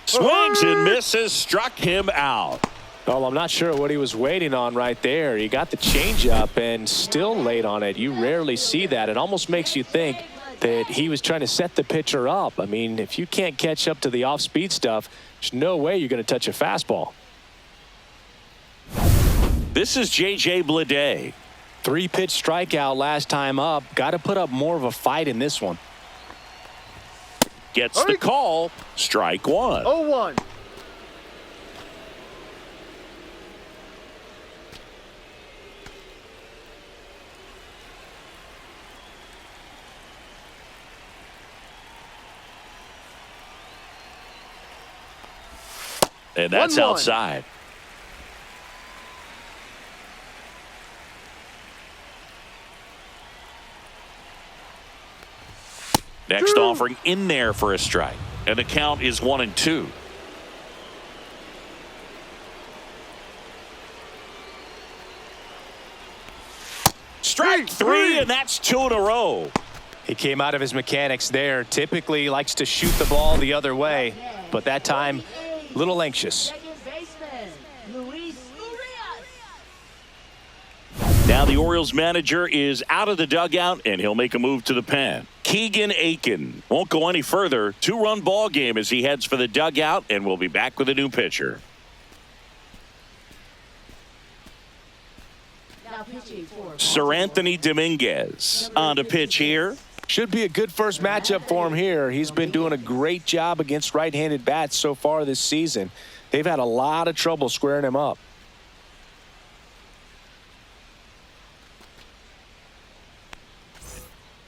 Swings and misses, struck him out. Well, I'm not sure what he was waiting on right there. He got the changeup and still late on it. You rarely see that. It almost makes you think that he was trying to set the pitcher up. I mean, if you can't catch up to the off-speed stuff, there's no way you're going to touch a fastball. This is J.J. Bleday. 3-pitch strikeout last time up. Got to put up more of a fight in this one. Gets the call. Strike 1. 0-1. And that's 1-1. outside. Next offering in there for a strike. And the count is 1-2. Strike 3, and that's 2 in a row. He came out of his mechanics there. Typically likes to shoot the ball the other way, but that time a little anxious. Second baseman, Luis Urias. Now the Orioles manager is out of the dugout, and he'll make a move to the pen. Keegan Aiken won't go any further. 2-run ball game as he heads for the dugout, and we'll be back with a new pitcher. Now pitching for Sir Anthony Dominguez on to pitch here. Should be a good first matchup for him here. He's been doing a great job against right-handed bats so far this season. They've had a lot of trouble squaring him up.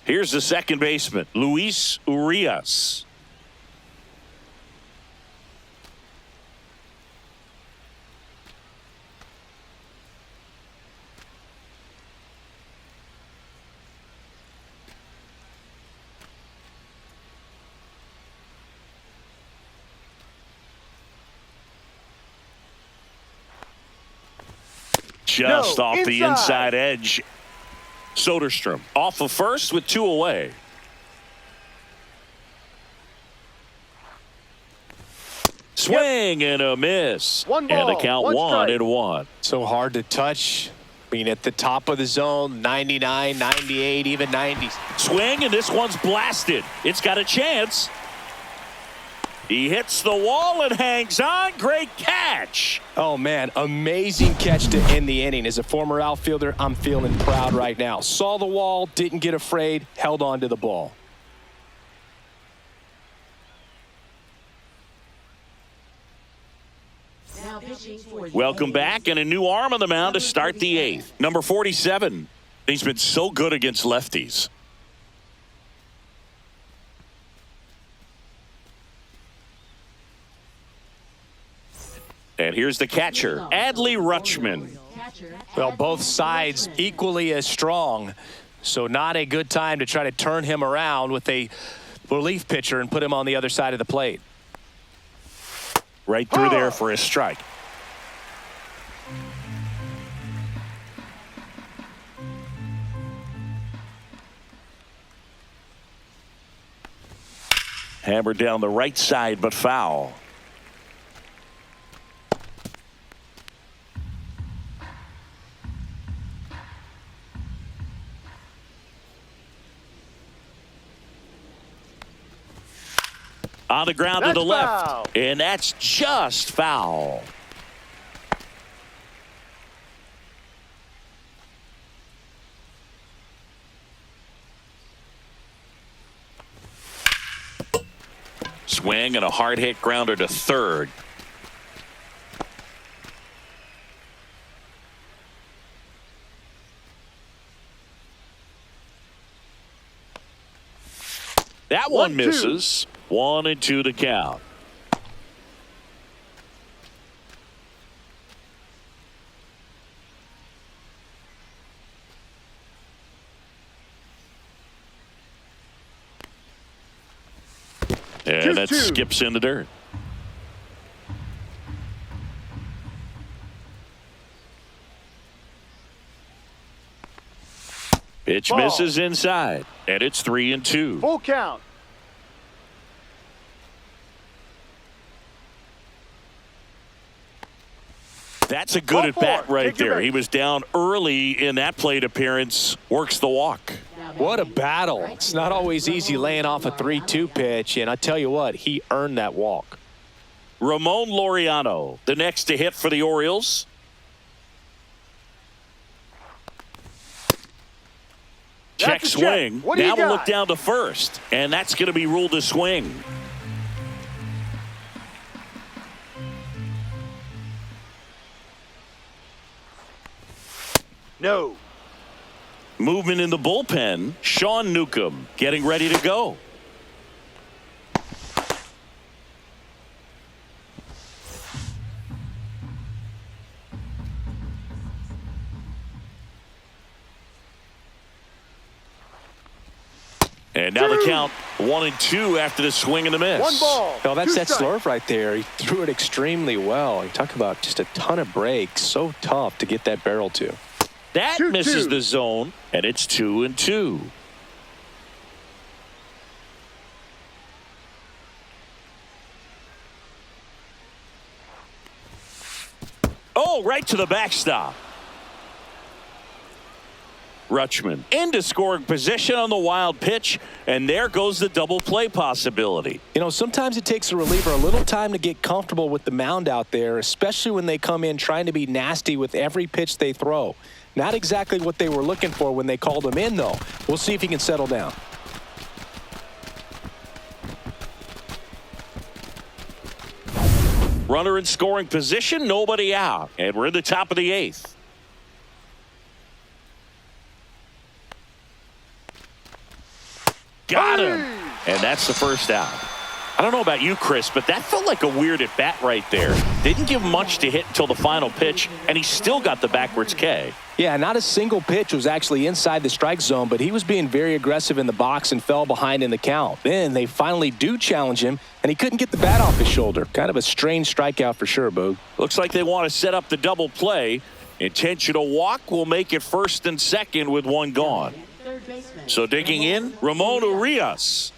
Here's the second baseman, Luis Urias. Just off the inside edge. Soderstrom off of first with 2 away. Swing and a miss. One and the ball, count 1-1. So hard to touch. I mean, at the top of the zone, 99, 98, even 90. Swing, and this one's blasted. It's got a chance. He hits the wall and hangs on. Great catch. Oh, man, amazing catch to end the inning. As a former outfielder, I'm feeling proud right now. Saw the wall, didn't get afraid, held on to the ball. now pitching for the Welcome A's. back, and a new arm on the mound to start the 8th. Number 47. He's been so good against lefties. And here's the catcher, Adley Rutschman. Well, both sides equally as strong, so not a good time to try to turn him around with a relief pitcher and put him on the other side of the plate. Right through there for a strike. Hammered down the right side, but foul. On the ground to the left. Foul. And that's just foul. Swing and a hard hit grounder to third. That one 1-2. misses. 1-2 to count. And that 2-2. skips in the dirt. Pitch Ball. misses inside, and it's 3-2. Full count. That's a good at-bat right Take your there. base. He was down early in that plate appearance. Works the walk. What a battle. It's not always easy laying off a 3-2 pitch, and I tell you what, he earned that walk. Ramon Laureano, the next to hit for the Orioles. Check That's a swing. check. What do you Now we'll got? look down to first, and that's going to be ruled a swing. No. Movement in the bullpen. Sean Newcomb getting ready to go. And now the count 1-2 after the swing and the miss. One ball. Oh, that's two that strikes. slurve right there. He threw it extremely well. You talk about just a ton of breaks. So tough to get that barrel to. That 2-2. misses the zone, and it's 2-2. Oh, right to the backstop. Rutschman into scoring position on the wild pitch, and there goes the double play possibility. You know, sometimes it takes a reliever a little time to get comfortable with the mound out there, especially when they come in trying to be nasty with every pitch they throw. Not exactly what they were looking for when they called him in, though. We'll see if he can settle down. Runner in scoring position, nobody out, and we're in the top of the 8th. Got him. And that's the first out. I don't know about you, Chris, but that felt like a weird at bat right there. Didn't give much to hit until the final pitch, and he still got the backwards K. Yeah, not a single pitch was actually inside the strike zone, but he was being very aggressive in the box and fell behind in the count. Then they finally do challenge him, and he couldn't get the bat off his shoulder. Kind of a strange strikeout for sure, Boog. Looks like they want to set up the double play. Intentional walk will make it first and second with one gone. Third baseman. So digging in, Ramon Urias.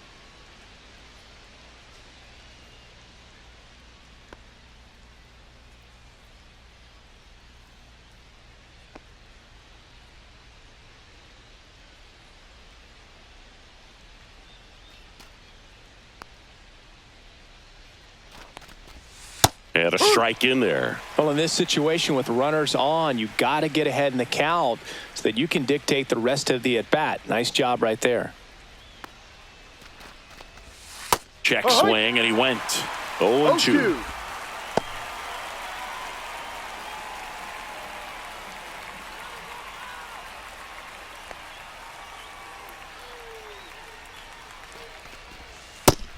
And a strike in there. Well, in this situation with runners on, you got to get ahead in the count so that you can dictate the rest of the at-bat. Nice job right there. Check swing, and he went 0-2. 0-2.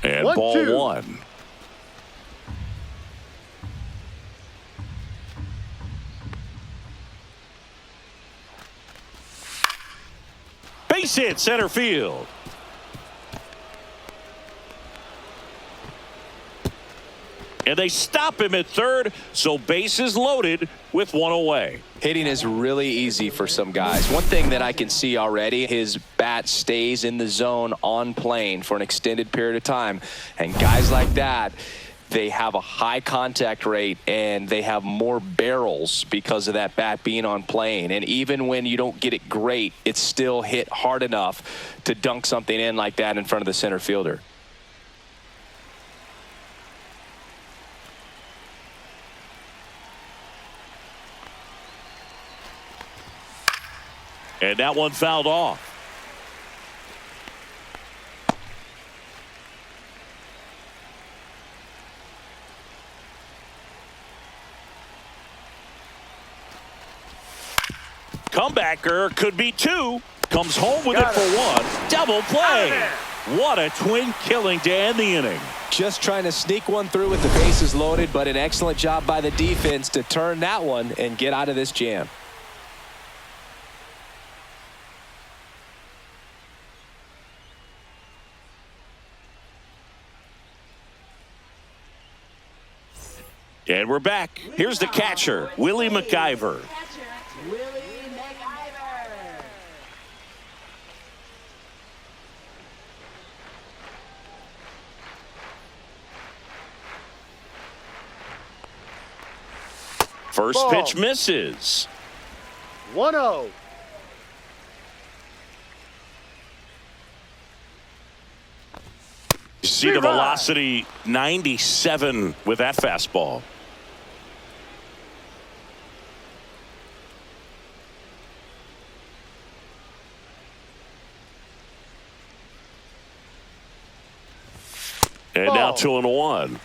And 1-2. ball one. Base hit center field. And they stop him at third, so bases loaded with one away. Hitting is really easy for some guys. One thing that I can see already, his bat stays in the zone on plane for an extended period of time. And guys like that, they have a high contact rate and they have more barrels because of that bat being on plane. And even when you don't get it great, it's still hit hard enough to dunk something in like that in front of the center fielder. And that one fouled off. Comebacker could be two. Comes home with it for one. Double play. What a twin killing to end the inning. Just trying to sneak one through with the bases loaded, but an excellent job by the defense to turn that one and get out of this jam. And we're back. Here's the catcher, Willie McIver. Catcher, Willie McIver. First Ball. pitch misses. 1-0. You see the velocity 97 with that fastball. And now 2-1.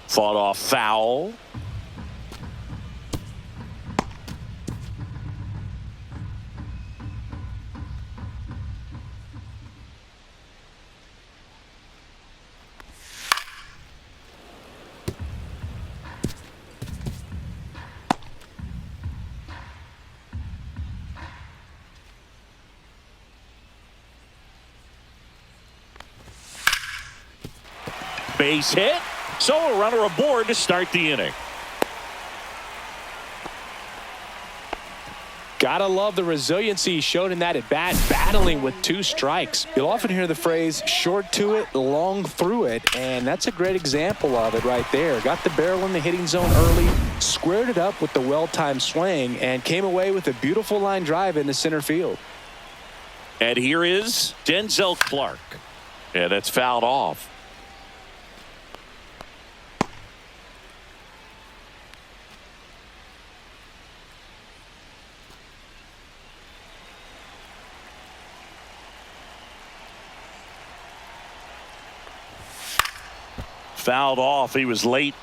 Fought off foul. Base hit. So a runner aboard to start the inning. Gotta love the resiliency he showed in that at bat, battling with 2 strikes. You'll often hear the phrase short to it, long through it, and that's a great example of it right there. Got the barrel in the hitting zone early, squared it up with the well-timed swing, and came away with a beautiful line drive into center field. And here is Denzel Clark. And that's fouled off. Fouled off. He was late.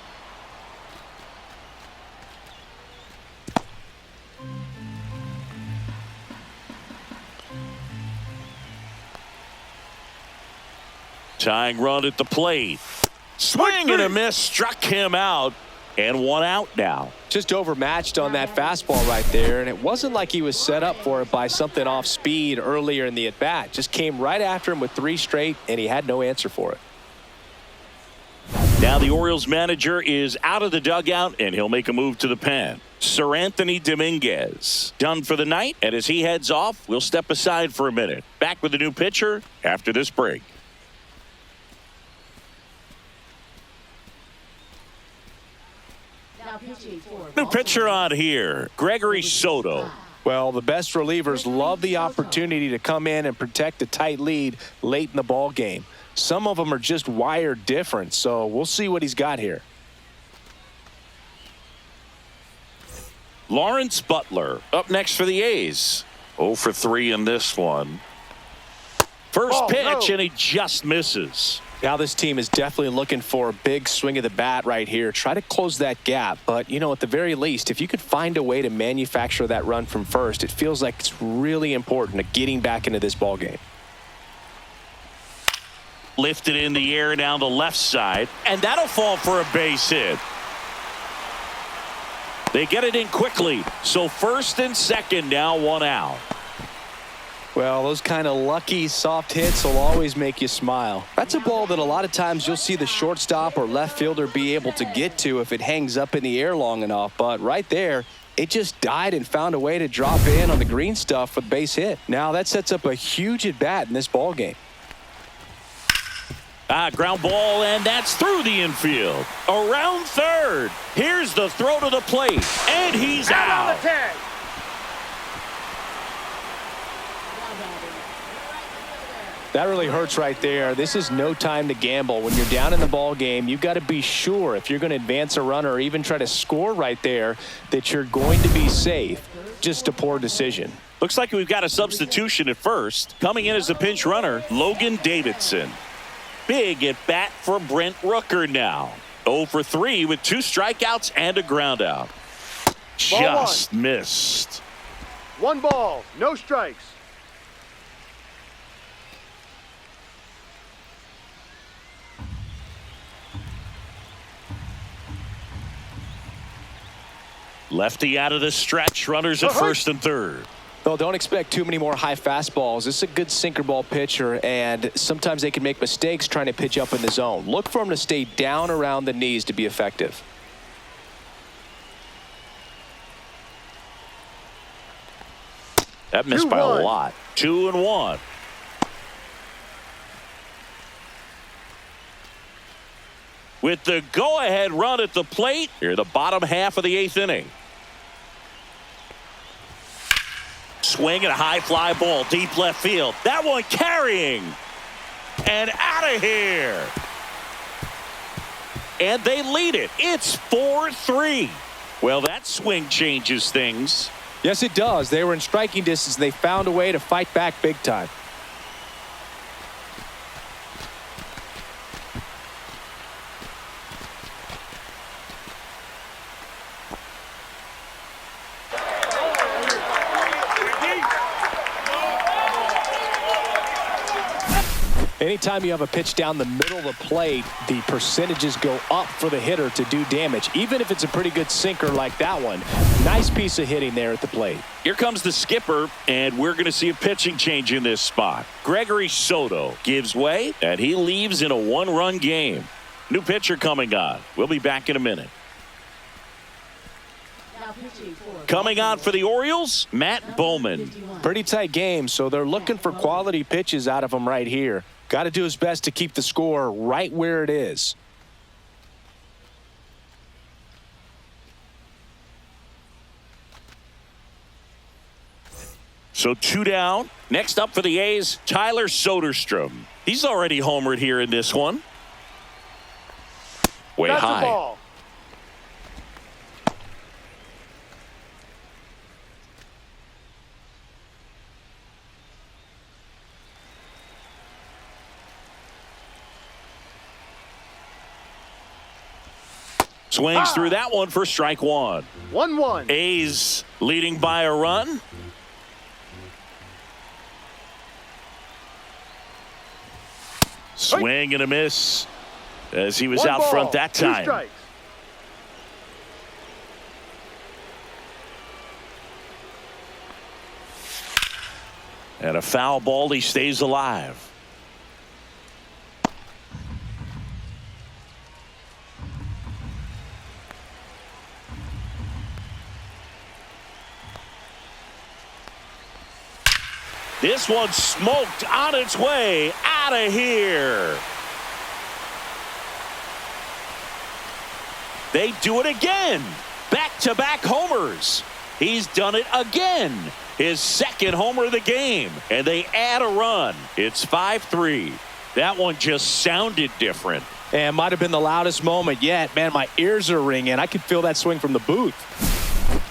Tying run at the plate. Swing and a miss. Struck him out. And 1 out now. Just overmatched on that fastball right there, and it wasn't like he was set up for it by something off speed earlier in the at-bat. Just came right after him with 3 straight, and he had no answer for it. Now the Orioles manager is out of the dugout, and he'll make a move to the pen. Sir Anthony Dominguez done for the night, and as he heads off, we'll step aside for a minute. Back with the new pitcher after this break. Now pitching for New pitcher on here, Gregory Soto. Well, the best relievers love the opportunity to come in and protect a tight lead late in the ball game. Some of them are just wired different, so we'll see what he's got here. Lawrence Butler up next for the A's. 0 for 3 in this one. First pitch, and he just misses. Now this team is definitely looking for a big swing of the bat right here. Try to close that gap, but, you know, at the very least, if you could find a way to manufacture that run from first, it feels like it's really important to getting back into this ball game. Lifted in the air down the left side, and that'll fall for a base hit. They get it in quickly, so first and second now 1 out. Well, those kind of lucky soft hits will always make you smile. That's a ball that a lot of times you'll see the shortstop or left fielder be able to get to if it hangs up in the air long enough, but right there, it just died and found a way to drop in on the green stuff with base hit. Now that sets up a huge at bat in this ball game. Ground ball, and that's through the infield. Around third. Here's the throw to the plate, and he's out. On the tag. That really hurts right there. This is no time to gamble. When you're down in the ball game, you've got to be sure if you're going to advance a runner or even try to score right there that you're going to be safe. Just a poor decision. Looks like we've got a substitution at first. Coming in as a pinch runner, Logan Davidson. Big at bat for Brent Rooker now. 0 for 3 with 2 strikeouts and a ground out. Just missed. 1 ball, no strikes. Lefty out of the stretch. Runners at first and third. Well, don't expect too many more high fastballs. This is a good sinker ball pitcher, and sometimes they can make mistakes trying to pitch up in the zone. Look for him to stay down around the knees to be effective. That missed by a lot. 2-1. with the go-ahead run at the plate here, the bottom half of the 8th inning. Swing and a high fly ball, deep left field. That one carrying. And out of here. And they lead it. It's 4-3. Well, that swing changes things. Yes, it does. They were in striking distance, and they found a way to fight back big time. Anytime you have a pitch down the middle of the plate, the percentages go up for the hitter to do damage, even if it's a pretty good sinker like that one. Nice piece of hitting there at the plate. Here comes the skipper, and we're going to see a pitching change in this spot. Gregory Soto gives way, and he leaves in a 1-run game. New pitcher coming on. We'll be back in a minute. Coming on for the Orioles, Matt Bowman. Pretty tight game, so they're looking for quality pitches out of him right here. Got to do his best to keep the score right where it is. So 2 down. Next up for the A's, Tyler Soderstrom. He's already homered here in this one. Way That's high. a ball. Swings through that one for strike one. 1-1. A's leading by a run. Swing and a miss as he was One out ball, front that 2 time. strikes. And a foul ball, he stays alive. This one smoked on its way out of here. They do it again. Back-to-back homers. He's done it again. His second homer of the game. And they add a run. It's 5-3. That one just sounded different. And might have been the loudest moment yet. Man, my ears are ringing. I could feel that swing from the booth.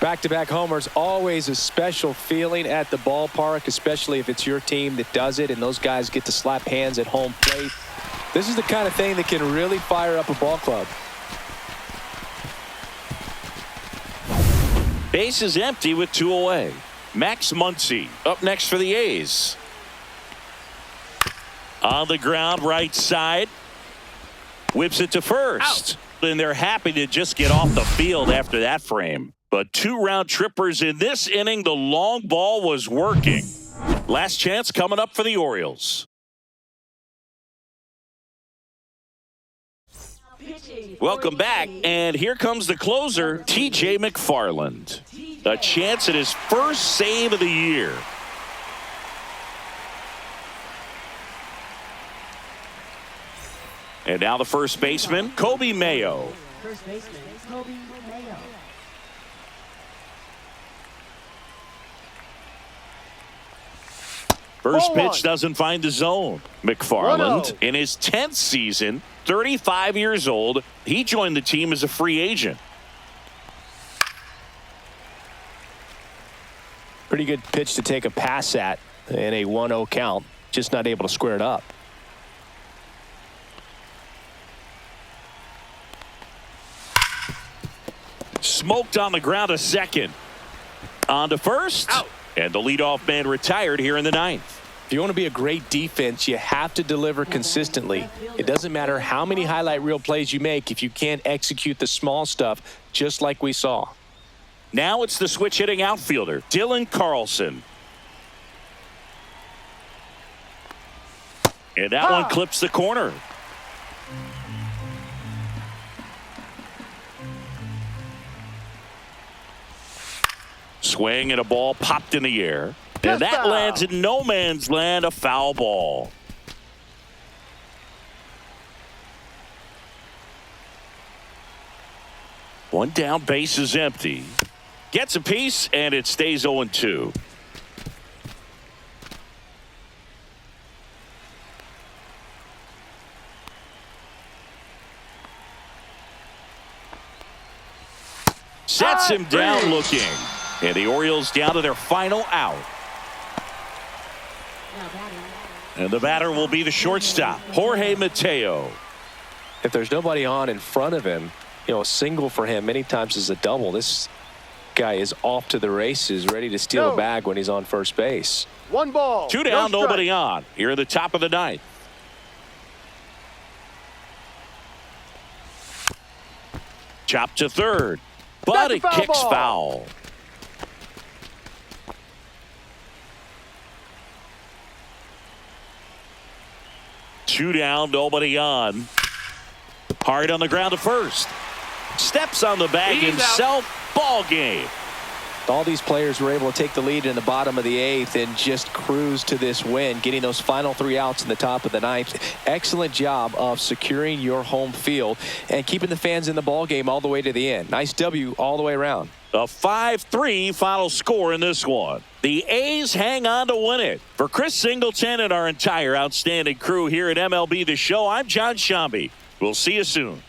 Back-to-back homers, always a special feeling at the ballpark, especially if it's your team that does it and those guys get to slap hands at home plate. This is the kind of thing that can really fire up a ball club. Base is empty with 2 away. Max Muncy up next for the A's. On the ground, right side. Whips it to first. Out. And they're happy to just get off the field after that frame. But 2 round trippers in this inning. The long ball was working. Last chance coming up for the Orioles. Welcome back, and here comes the closer, T.J. McFarland. A chance at his first save of the year. And now the first baseman, Kobe Mayo. First baseman, Kobe Mayo. First Ball pitch one. doesn't find the zone. McFarland, 1-0. in his 10th season, 35 years old, he joined the team as a free agent. Pretty good pitch to take a pass at in a 1-0 count. Just not able to square it up. Smoked on the ground to second. On to first. Out. And the leadoff man retired here in the 9th. If you want to be a great defense, you have to deliver consistently. It doesn't matter how many highlight reel plays you make if you can't execute the small stuff, just like we saw. Now it's the switch hitting outfielder, Dylan Carlson. And that one clips the corner. Swing and a ball popped in the air. And that lands in no man's land, a foul ball. One down, base is empty. Gets a piece, and it stays 0-2. Sets him down looking. And the Orioles down to their final out. And the batter will be the shortstop, Jorge Mateo. If there's nobody on in front of him, you know, a single for him many times is a double. This guy is off to the races, ready to steal a bag when he's on first base. One ball. Two down, nobody on. Here at the top of the ninth. Chop to third, but it kicks foul. Two down, nobody on. Hard on the ground to first. Steps on the bag himself. Ball game. All these players were able to take the lead in the bottom of the eighth and just cruise to this win, getting those final 3 outs in the top of the ninth. Excellent job of securing your home field and keeping the fans in the ball game all the way to the end. Nice W all the way around. A 5-3 final score in this one. The A's hang on to win it. For Chris Singleton and our entire outstanding crew here at MLB The Show, I'm John Shambi. We'll see you soon.